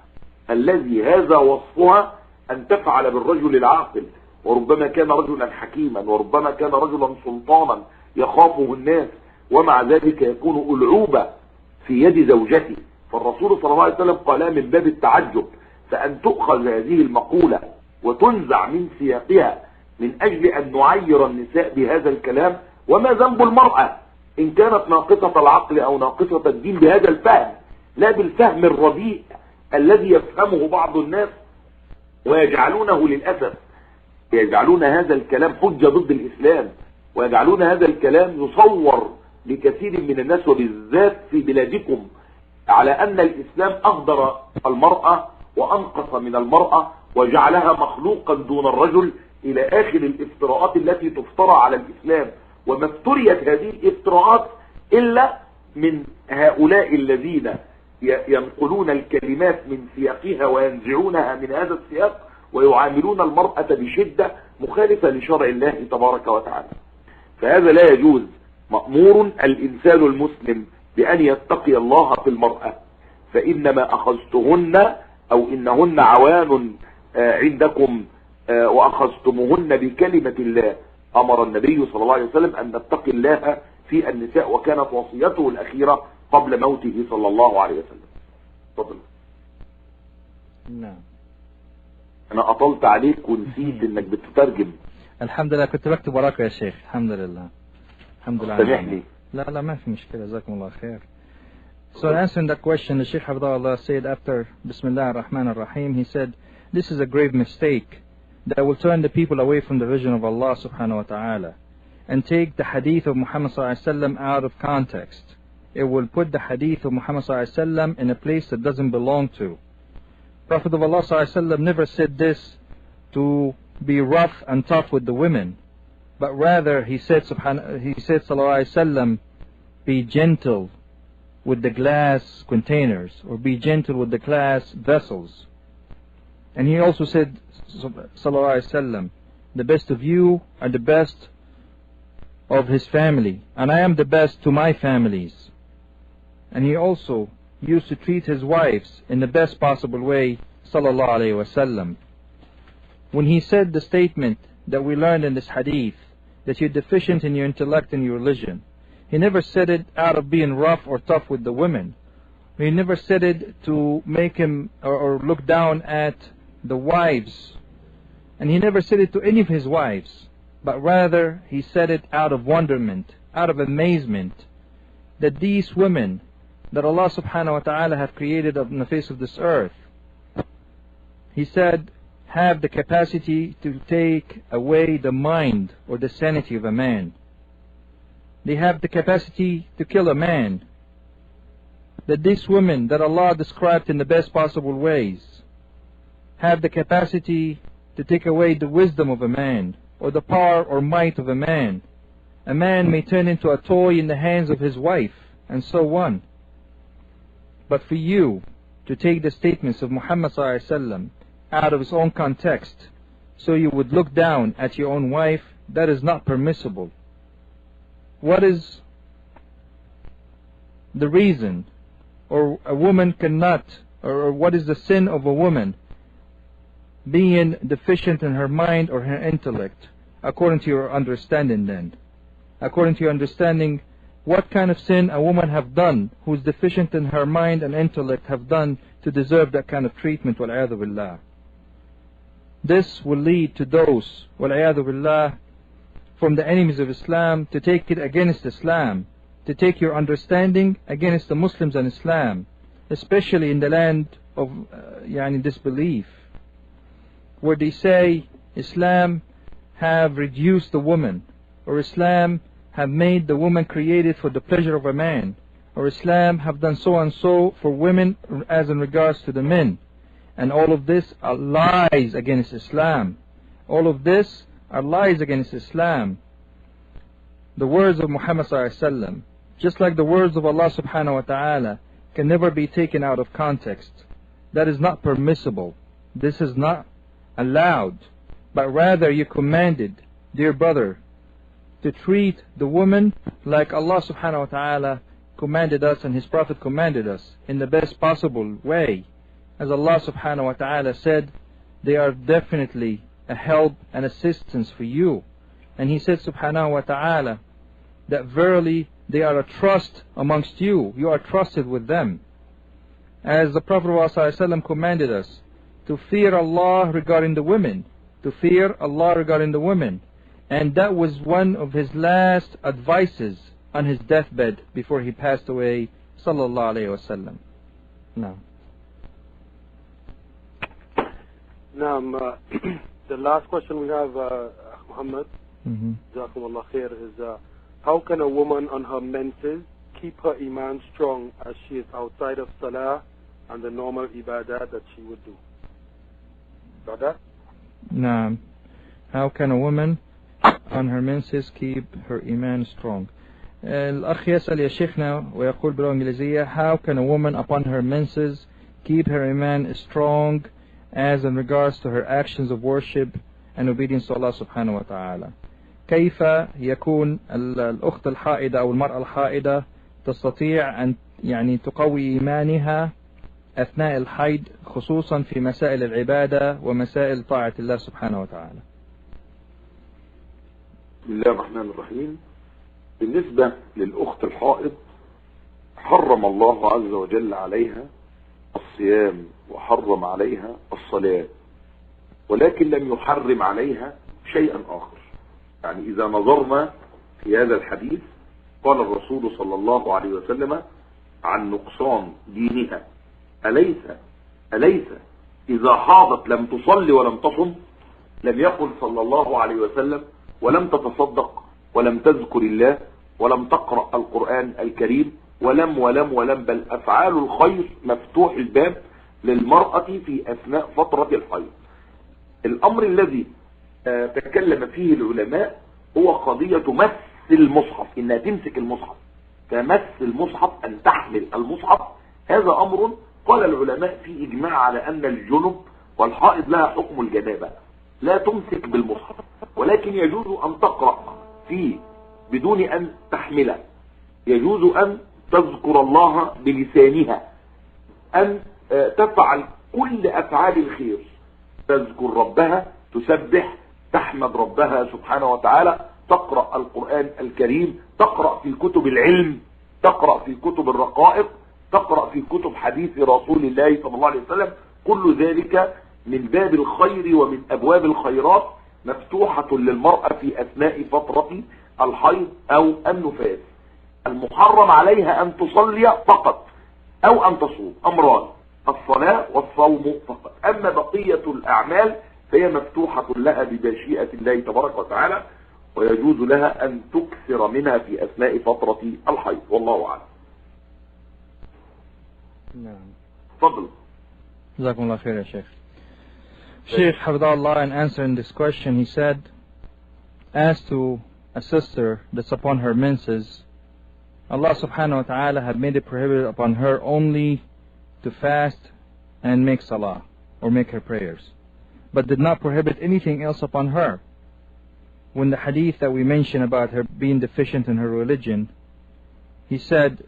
الذي هذا وصفها أن تفعل بالرجل العاقل، وربما كان رجلا حكيما وربما كان رجلا سلطانا يخافه الناس، ومع ذلك يكون ألعوبة في يد زوجته. فالرسول صلى الله عليه وسلم قال من باب التعجب، فأن تؤخذ هذه المقولة وتنزع من سياقها من أجل أن نعير النساء بهذا الكلام. وما ذنب المرأة إن كانت ناقصة العقل أو ناقصة الدين بهذا الفهم، لا بالفهم الرديء الذي يفهمه بعض الناس ويجعلونه للأسف يجعلون هذا الكلام حجة ضد الإسلام، ويجعلون هذا الكلام يصور لكثير من الناس وبالذات في بلادكم على أن الإسلام أقدر المرأة وأنقص من المرأة وجعلها مخلوقا دون الرجل إلى آخر الافتراءات التي تفترى على الإسلام. وما افتريت هذه الافتراءات إلا من هؤلاء الذين ينقلون الكلمات من سياقها وينزعونها من هذا السياق ويعاملون المرأة بشدة مخالفة لشرع الله تبارك وتعالى. فهذا لا يجوز. مأمور الإنسان المسلم بأن يتقي الله في المرأة، فإنما أخذتهن أو إنهن عوان عندكم وأخذتموهن بكلمة الله. أمر النبي صلى الله عليه وسلم أن نتقي الله في النساء، وكانت وصيته الأخيرة قبل موته صلى الله عليه وسلم. تفضل. نعم. أنا أطلت عليك ونسيت إنك بتترجم. الحمد لله كنت بكتب وراك يا شيخ. الحمد لله. سامحني. لا ما في مشكلة. جزاكم الله خير. So answering that question, the Shaykh hafithahuAllah said after Bismillah ar-Rahman ar-Rahim, he said, this is a grave mistake that will turn the people away from the vision of Allah subhanahu wa ta'ala and take the hadith of Muhammad sallallahu alaihi wasallam out of context. It will put the hadith of Muhammad sallallahu alaihi wasallam in a place that doesn't belong to. Prophet of Allah sallallahu alaihi wasallam never said this to be rough and tough with the women, but rather he said sallallahu alaihi wasallam, be gentle with the glass containers, or be gentle with the glass vessels. And he also said sallallahu alaihi wasallam, the best of you are the best of his family, and I am the best to my families. And he also used to treat his wives in the best possible way, sallallahu alaihi wasallam. When he said the statement that we learned in this hadith, that you're deficient in your intellect and your religion, he never said it out of being rough or tough with the women. He never said it to make him or look down at the wives. And he never said it to any of his wives, but rather he said it out of wonderment, out of amazement, that these women that Allah subhanahu wa ta'ala have created on the face of this earth, he said, have the capacity to take away the mind or the sanity of a man. They have the capacity to kill a man. That these women that Allah described in the best possible ways have the capacity to take away the wisdom of a man, or the power or might of a man. A man may turn into a toy in the hands of his wife, and so on. But for you to take the statements of Muhammad sallallahu alaihi wasallam out of his own context, so you would look down at your own wife, that is not permissible. What is the reason, or a woman cannot, or what is the sin of a woman being deficient in her mind or her intellect, according to your understanding then? According to your understanding, what kind of sin a woman have done who is deficient in her mind and intellect have done to deserve that kind of treatment, wal-'iyadhu billah? This will lead to those, wal-'iyadhu billah, from the enemies of Islam to take it against Islam, to take your understanding against the Muslims and Islam, especially in the land of disbelief, where they say Islam have reduced the woman, or Islam have made the woman created for the pleasure of a man, or Islam have done so and so for women as in regards to the men. And all of this are lies against Islam. All of this are lies against Islam. The words of Muhammad sallallahu alaihi wasallam, just like the words of Allah subhanahu wa ta'ala, can never be taken out of context. That is not permissible. This is not allowed. But rather you commanded, dear brother, to treat the woman like Allah subhanahu wa ta'ala commanded us and His Prophet commanded us, in the best possible way. As Allah subhanahu wa ta'ala said, they are definitely a help and assistance for you. And He said subhanahu wa ta'ala that verily they are a trust amongst you. You are trusted with them. As the Prophet ﷺ commanded us to fear Allah regarding the women, to fear Allah regarding the women. And that was one of his last advices on his deathbed before he passed away, sallallahu alayhi wa sallam. No. Now, the last question we have, Muhammad, Jazakumullah khair, is how can a woman on her menses keep her iman strong as she is outside of salah and the normal ibadah that she would do? Got that? No. How can a woman on her menses keep her iman strong? الأخ يسأل يا شيخنا ويقول باللغة الإنجليزية, how can a woman upon her menses keep her iman strong as in regards to her actions of worship and obedience to Allah subhanahu wa ta'ala? كيف يكون الأخت الحائضة أو المرأة الحائضة تستطيع أن تقوي إيمانها أثناء الحيض, خصوصا في مسائل العبادة ومسائل طاعة الله سبحانه وتعالى؟ بسم الله الرحمن الرحيم. بالنسبة للأخت الحائض, حرم الله عز وجل عليها الصيام وحرم عليها الصلاة, ولكن لم يحرم عليها شيئا آخر. يعني إذا نظرنا في هذا الحديث قال الرسول صلى الله عليه وسلم عن نقصان دينها: أليس إذا حاضت لم تصلي ولم تصم؟ لم يقل صلى الله عليه وسلم ولم تتصدق ولم تذكر الله ولم تقرأ القرآن الكريم ولم، بل أفعال الخير مفتوح الباب للمرأة في أثناء فترة الحيض. الأمر الذي تكلم فيه العلماء هو قضية مس المصحف، إنها تمسك المصحف، فمس المصحف أن تحمل المصحف، هذا أمر قال العلماء فيه إجماع على أن الجنب والحائض لها حكم الجنابة، لا تمسك بالمصحف، ولكن يجوز أن تقرأ فيه بدون أن تحمله، يجوز أن تذكر الله بلسانها، أن تفعل كل أفعال الخير، تذكر ربها، تسبح، تحمد ربها سبحانه وتعالى، تقرأ القرآن الكريم، تقرأ في كتب العلم، تقرأ في كتب الرقائق، تقرأ في كتب حديث رسول الله صلى الله عليه وسلم. كل ذلك من باب الخير ومن أبواب الخيرات، مفتوحة للمرأة في أثناء فترة الحيض أو النفاس. المحرم عليها أن تصلي فقط أو أن تصوم، أمران: الصلاة والصوم فقط. أما بقية الأعمال فهي مفتوحة لها بمشيئة الله تبارك وتعالى، ويجوز لها أن تكثر منها في أثناء فترة الحيض، والله أعلم. نعم. تفضل. جزاكم الله خير يا شيخ. Shaykh hafithahuAllah, in answering this question, he said, as to a sister that's upon her menses, Allah subhanahu wa ta'ala had made it prohibited upon her only to fast and make salah, or make her prayers, but did not prohibit anything else upon her. When the hadith that we mentioned about her being deficient in her religion, he said,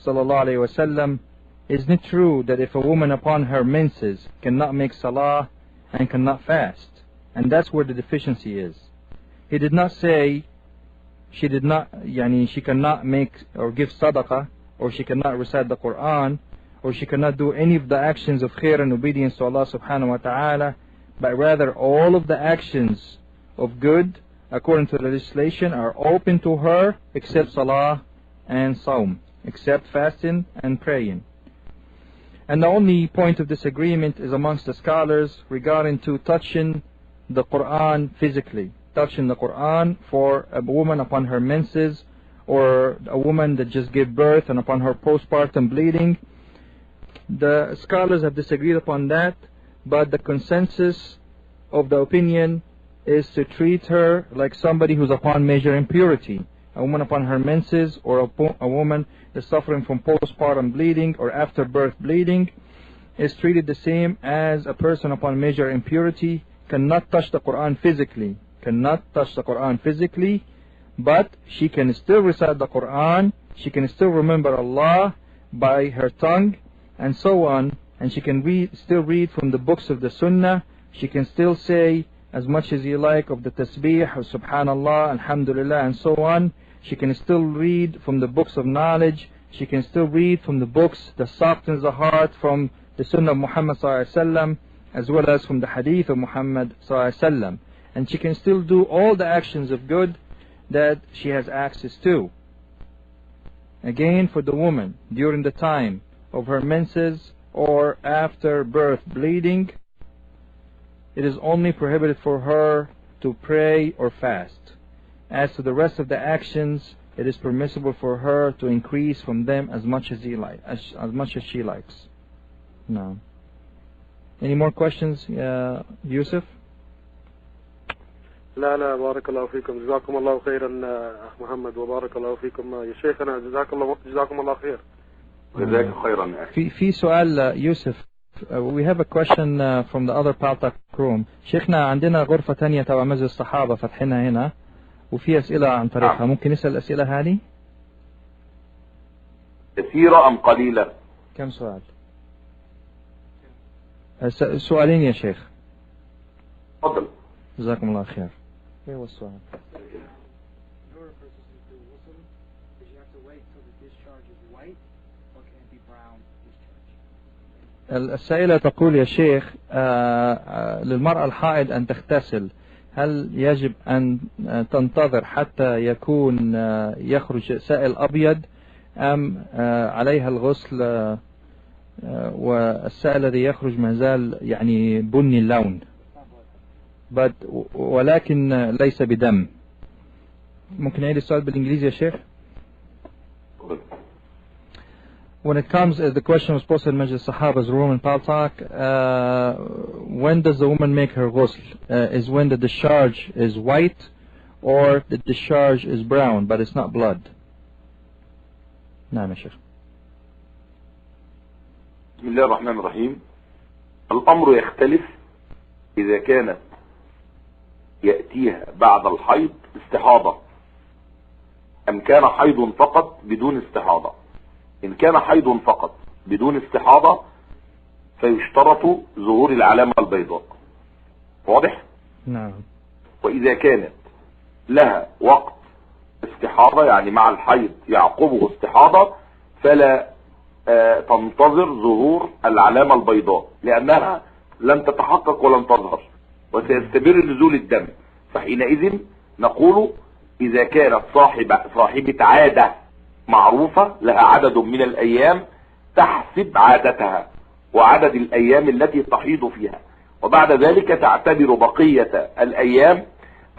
sallallahu alayhi wa sallam, isn't it true that if a woman upon her menses cannot make salah and cannot fast, and that's where the deficiency is? He did not say she cannot make or give sadaqah, or she cannot recite the Quran, or she cannot do any of the actions of khair and obedience to Allah subhanahu wa ta'ala, but rather all of the actions of good according to the legislation are open to her except salah and saum, except fasting and praying. And the only point of disagreement is amongst the scholars regarding to touching the Quran physically, touching the Quran for a woman upon her menses, or a woman that just gave birth and upon her postpartum bleeding. The scholars have disagreed upon that, but the consensus of the opinion is to treat her like somebody who's upon major impurity. A woman upon her menses, or a woman that's suffering from postpartum bleeding or after birth bleeding, is treated the same as a person upon major impurity. Cannot touch the Quran physically, but she can still recite the Quran, she can still remember Allah by her tongue, and so on, and she can still read from the books of the Sunnah. She can still say as much as you like of the tasbih, or subhanallah, alhamdulillah, and so on. She can still read from the books of knowledge. She can still read from the books that softens the heart, from the Sunnah of Muhammad sallallahu alaihi wasallam, as well as from the Hadith of Muhammad sallallahu alaihi wasallam. And she can still do all the actions of good that she has access to. Again, for the woman during the time of her menses or after birth bleeding, it is only prohibited for her to pray or fast. As to the rest of the actions, it is permissible for her to increase from them as much as she likes. No. Any more questions, Yusuf? لا بارك الله فيكم. جزاكم الله خيرا أخ محمد وبارك الله فيكم يا شيخنا. جزاكم الله خير. جزاك خيرا. في سؤال يوسف. We have a question from the other path room. شيخنا عندنا غرفة تانية تبع مسجد الصحابة فتحنا هنا وفي أسئلة عن طريقها. ممكن نسأل الأسئلة هذه؟ كثيرة أم قليلة؟ كم سؤال؟ سؤالين يا شيخ. تفضل. جزاكم الله خير. ايه هو السؤال؟ السائلة تقول يا شيخ للمرأة الحائض أن تغتسل، هل يجب أن تنتظر حتى يكون يخرج سائل أبيض أم عليها الغسل والسائل الذي يخرج ما زال يعني بني اللون ولكن ليس بدم؟ ممكن نعيد السؤال بالإنجليزي يا شيخ؟ When it comes, the question was posted in Majlis Sahaba's room in Paltak, when does the woman make her ghusl? Is when the discharge is white or the discharge is brown but it's not blood? نعم يا شيخ. بسم الله الرحمن الرحيم. الأمر يختلف إذا كانت يأتيها بعد الحيض استحاضة أم كان حيض فقط بدون استحاضة. إن كان حيض فقط بدون استحاضة فيشترط ظهور العلامة البيضاء. واضح؟ نعم. وإذا كانت لها وقت استحاضة يعني مع الحيض يعقبه استحاضة فلا تنتظر ظهور العلامة البيضاء لأنها لن تتحقق ولن تظهر وسيستمر نزول الدم. فحينئذ نقول إذا كانت صاحبة عادة معروفة لها عدد من الأيام تحسب عادتها وعدد الأيام التي تحيض فيها، وبعد ذلك تعتبر بقية الأيام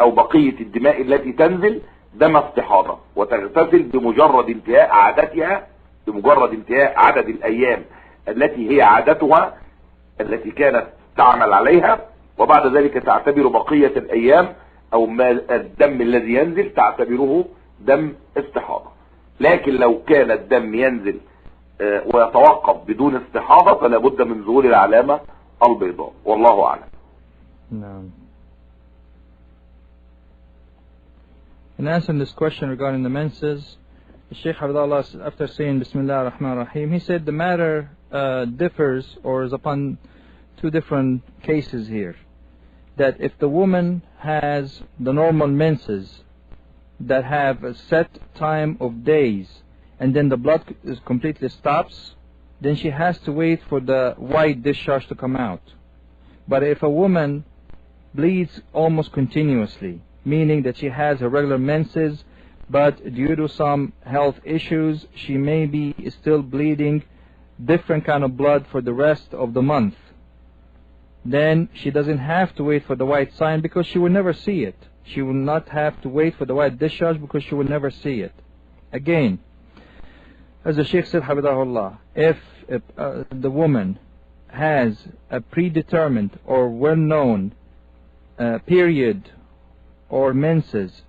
أو بقية الدماء التي تنزل دم استحاضة وتغتسل بمجرد انتهاء عادتها، بمجرد انتهاء عدد الأيام التي هي عادتها التي كانت تعمل عليها، وبعد ذلك تعتبر بقية الأيام أو الدم الذي ينزل تعتبره دم استحاضة. لكن لو كان الدم ينزل ويتوقف بدون استحاضة فلا بد من ظهور العلامة البيضاء والله أعلم. نعم. In answering this question regarding the menses, Shaykh Adil, after saying Bismillah ar-Rahman ar-Rahim, he said the matter differs or is upon two different cases here. That if the woman has the normal menses that have a set time of days and then the blood is completely stops, then she has to wait for the white discharge to come out. But if a woman bleeds almost continuously, meaning that she has her regular menses, but due to some health issues she may be still bleeding different kind of blood for the rest of the month, then she doesn't have to wait for the white sign because she will never see it. She will not have to wait for the white discharge because she will never see it. Again, as the Shaykh said, hafithahuAllah, if the woman has a predetermined or well-known period or menses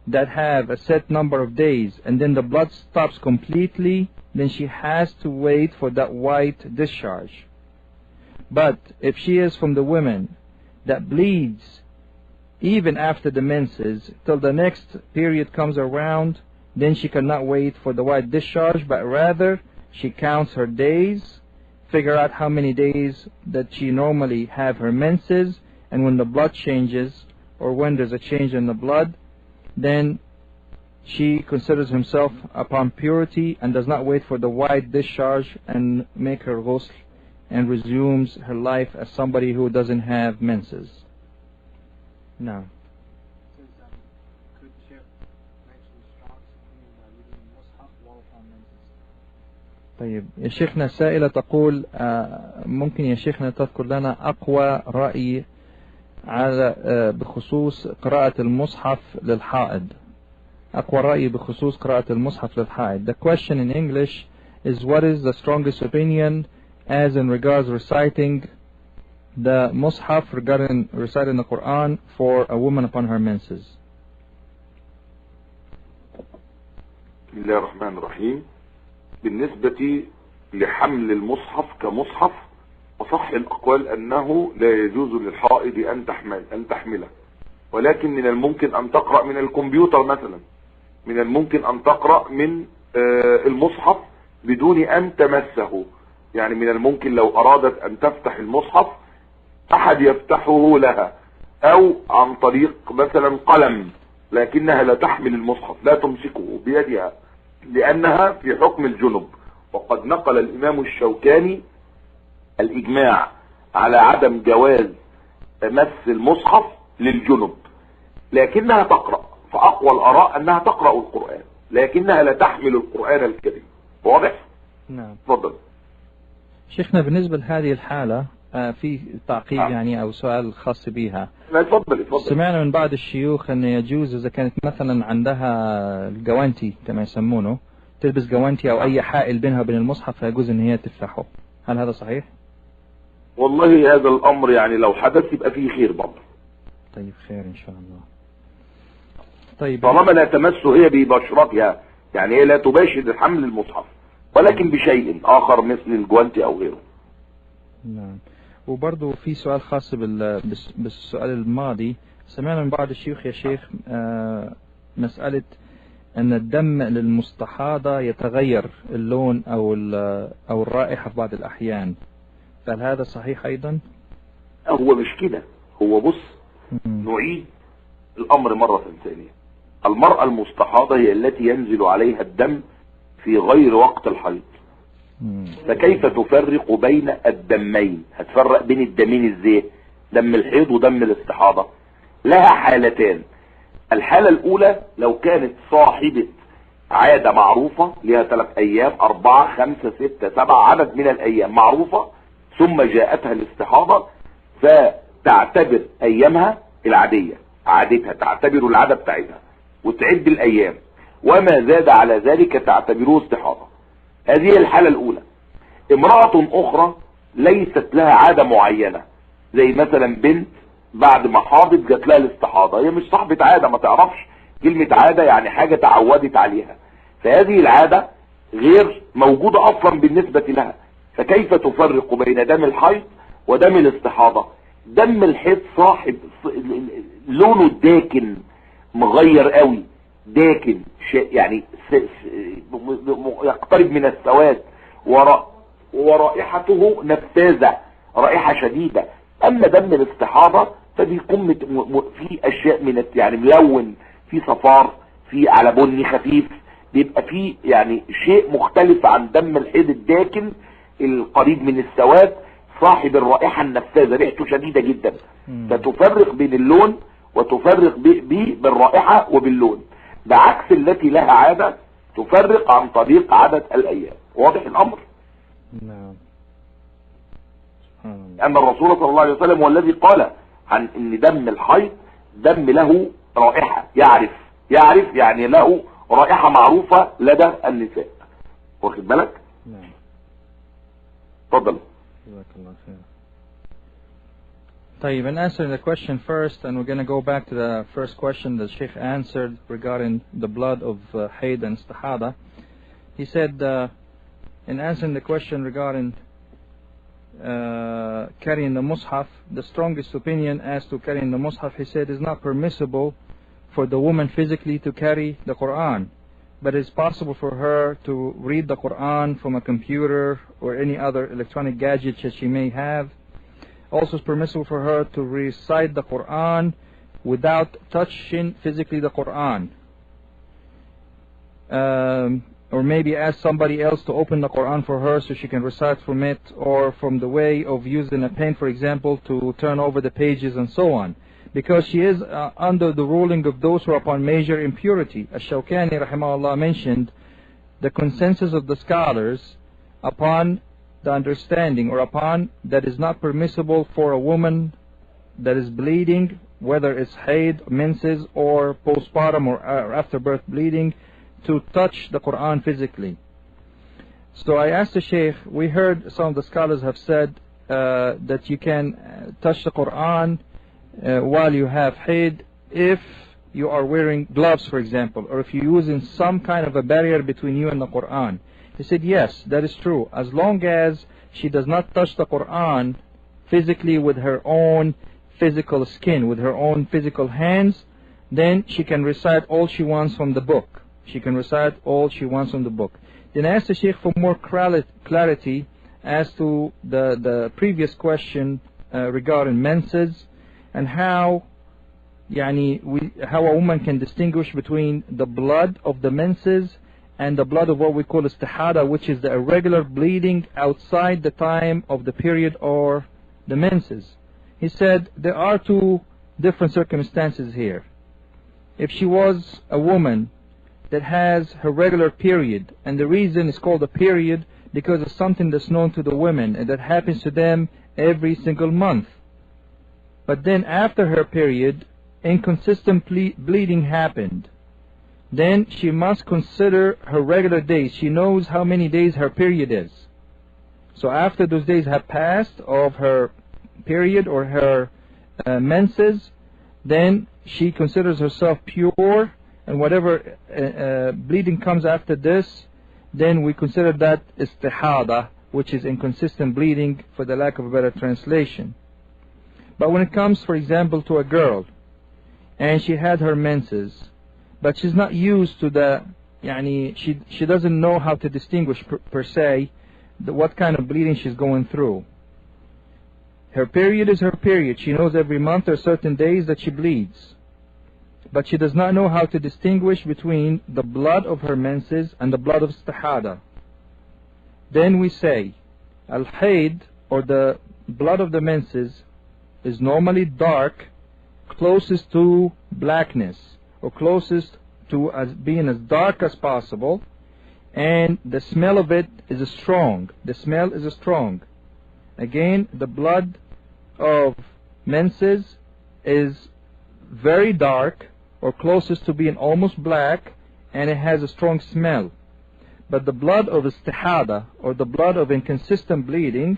that have a set number of days and then the blood stops completely, then she has to wait for that white discharge. But if she is from the women that bleeds even after the menses till the next period comes around, then she cannot wait for the white discharge, but rather she counts her days, figure out how many days that she normally have her menses, and when the blood changes or when there's a change in the blood, then she considers herself upon purity and does not wait for the white discharge and make her ghusl and resumes her life as somebody who doesn't have menses. No. طيب يا شيخنا سائلة تقول ممكن يا شيخنا تذكر لنا أقوى رأي على بخصوص قراءة المصحف للحائض. أقوى رأي بخصوص قراءة المصحف للحائض. The question in English is, what is the strongest opinion as in regards reciting the mushaf, regarding reciting the Quran for a woman upon her menses? بسم الله الرحمن الرحيم. بالنسبة لحمل المصحف كمصحف وصح الأقوال أنه لا يجوز للحائض أن تحمله، ولكن من الممكن أن تقرأ من الكمبيوتر مثلا، من الممكن أن تقرأ من المصحف بدون أن تمسه. يعني من الممكن لو أرادت أن تفتح المصحف أحد يفتحه لها، أو عن طريق مثلا قلم، لكنها لا تحمل المصحف، لا تمسكه بيدها لأنها في حكم الجنب. وقد نقل الإمام الشوكاني الإجماع على عدم جواز مس المصحف للجنب، لكنها تقرأ، فأقوى الآراء أنها تقرأ القرآن لكنها لا تحمل القرآن الكريم. واضح؟ نعم. تفضل شيخنا، بالنسبة لهذه الحالة في تعقيب يعني أو سؤال خاص بها. لا تفضل. سمعنا من بعض الشيوخ أن يجوز إذا كانت مثلا عندها الجوانتي كما يسمونه، تلبس جوانتي أو أي حائل بينها وبين المصحف، فيجوز أن هي تفتحه. هل هذا صحيح؟ والله هذا الأمر يعني لو حدث يبقى فيه خير برضه. طيب خير إن شاء الله. طيب طالما لا تمس هي ببشرتها، يعني هي لا تباشر حمل المصحف ولكن بشيء آخر مثل الجوانتي أو غيره. نعم. وبرضه في سؤال خاص بالسؤال الماضي. سمعنا من بعض الشيوخ يا شيخ مسألة أن الدم للمستحاضة يتغير اللون أو الرائحة في بعض الأحيان، فهل هذا صحيح أيضا؟ هو مش كده، هو بص نعيد الأمر مرة ثانية. المرأة المستحاضة هي التي ينزل عليها الدم في غير وقت الحيض، فكيف تفرق بين الدمين؟ هتفرق بين الدمين ازاي؟ دم الحيض ودم الاستحاضة لها حالتان. الحالة الأولى لو كانت صاحبة عادة معروفة لها 3 أيام 4 5 6 7 عدد من الأيام معروفة، ثم جاءتها الاستحاضة، فتعتبر أيامها العادية، عادتها تعتبر العادة بتاعتها وتعد الأيام، وما زاد على ذلك تعتبره استحاضة. هذه الحالة الأولى. امرأة أخرى ليست لها عادة معينة، زي مثلا بنت بعد ما حاضت جات لها الاستحاضة، هي مش صاحبة عادة، ما تعرفش كلمة عادة يعني حاجة تعودت عليها، فهذه العادة غير موجودة أصلا بالنسبة لها. فكيف تفرق بين دم الحيض ودم الاستحاضة؟ دم الحيض صاحب لونه داكن مغير قوي، داكن يعني يقترب من السواد، ورائحته نفاذة، رائحة شديدة. اما دم الاستحاضة فبيكون في اشياء من يعني ملون، في صفار، في على بني خفيف، بيبقى في يعني شيء مختلف عن دم الحيض الداكن القريب من السواد صاحب الرائحة النفاذة، ريحته شديدة جدا. فتفرق بين اللون وتفرق بالرائحة وباللون، بعكس التي لها عادة تفرق عن طريق عدد الأيام. واضح الأمر؟ نعم. أن الرسول صلى الله عليه وسلم هو الذي قال عن أن دم الحيض دم له رائحة، يعرف يعني له رائحة معروفة لدى النساء. واخد بالك؟ نعم. تفضل. جزاك الله خير. طيب, in answering the question first, and we're going to go back to the first question that Shaykh answered regarding the blood of Hayd and Istihada. He said, in answering the question regarding carrying the Mus'haf, the strongest opinion as to carrying the Mus'haf, he said, is not permissible for the woman physically to carry the Quran, but it's possible for her to read the Quran from a computer or any other electronic gadget that she may have. Also, it's permissible for her to recite the Quran without touching physically the Quran. Or maybe ask somebody else to open the Quran for her so she can recite from it, or from the way of using a pen, for example, to turn over the pages and so on. Because she is under the ruling of those who are upon major impurity. Ash-Shawkani rahimahullah mentioned the consensus of the scholars upon the understanding or upon that is not permissible for a woman that is bleeding, whether it's haid, menses, or postpartum or after birth bleeding, to touch the Quran physically. So I asked the Shaykh, we heard some of the scholars have said that you can touch the Quran while you have haid if you are wearing gloves, for example, or if you're using some kind of a barrier between you and the Quran. He said, yes, that is true, as long as she does not touch the Quran physically with her own physical skin, with her own physical hands, then she can recite all she wants from the book. She can recite all she wants from the book. Then I asked the Shaykh for more clarity as to the previous question regarding menses, and how a woman can distinguish between the blood of the menses and the blood of what we call istihada, which is the irregular bleeding outside the time of the period or the menses. He said there are two different circumstances here. If she was a woman that has her regular period, and the reason it's called a period because it's something that's known to the women and that happens to them every single month. But then after her period, inconsistent bleeding happened. Then she must consider her regular days. She knows how many days her period is. So after those days have passed of her period or her menses, then she considers herself pure, and whatever bleeding comes after this, then we consider that istihada, which is inconsistent bleeding, for the lack of a better translation. But when it comes, for example, to a girl, and she had her menses, but she's not used to the, she doesn't know how to distinguish per se what kind of bleeding she's going through. Her period is her period. She knows every month there are certain days that she bleeds. But she does not know how to distinguish between the blood of her menses and the blood of istihada. Then we say, al-hayd, or the blood of the menses, is normally dark, closest to blackness, or closest to being as dark as possible, and the smell of it is strong. The smell is strong. Again, the blood of menses is very dark, or closest to being almost black, and it has a strong smell. But the blood of istihada, or the blood of inconsistent bleeding,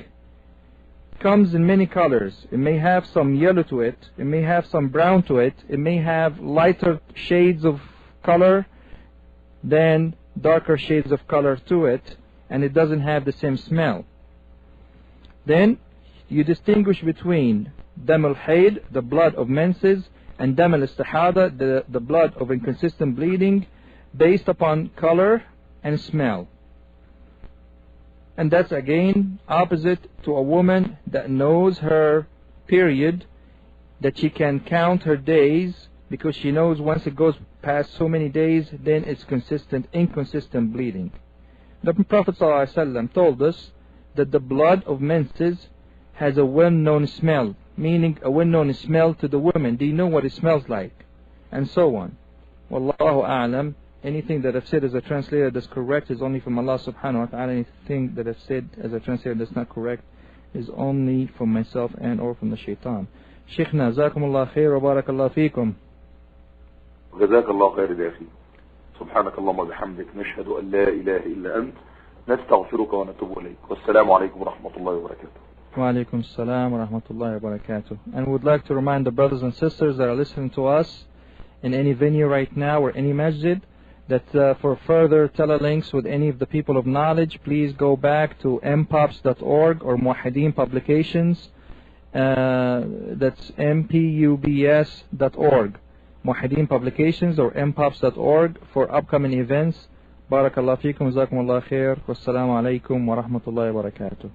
comes in many colors. It may have some yellow to it, it may have some brown to it, it may have lighter shades of color than darker shades of color to it, and it doesn't have the same smell. Then you distinguish between dam al-hayd, the blood of menses, and dam al-istihada, the blood of inconsistent bleeding, based upon color and smell. And that's again opposite to a woman that knows her period, that she can count her days, because she knows once it goes past so many days, then it's inconsistent bleeding. The Prophet ﷺ told us that the blood of menses has a well-known smell, meaning a well-known smell to the women. They know what it smells like, and so on. Wallahu a'lam. Anything that I've said as a translator that's correct is only from Allah subhanahu wa ta'ala. Anything that I've said as a translator that's not correct is only from myself and or from the shaitan. Shaykhna, jazakumullah khair wa barakallah feekum. جزاك الله خير يا أخي. سبحانك اللهم وبحمدك نشهد أن لا إله إلا أنت نستغفرك ونتوب إليك والسلام عليكم ورحمة الله وبركاته. وعليكم السلام ورحمة الله وبركاته. And we would like to remind the brothers and sisters that are listening to us in any venue right now or any masjid, that for further telelinks with any of the people of knowledge, please go back to mpops.org or Muwahideen Publications. That's mpubs.org. Muwahideen Publications or mpops.org for upcoming events. Barakallahu feekum, jazakumullah khair, wassalamu alaikum wa rahmatullahi wa barakatuh.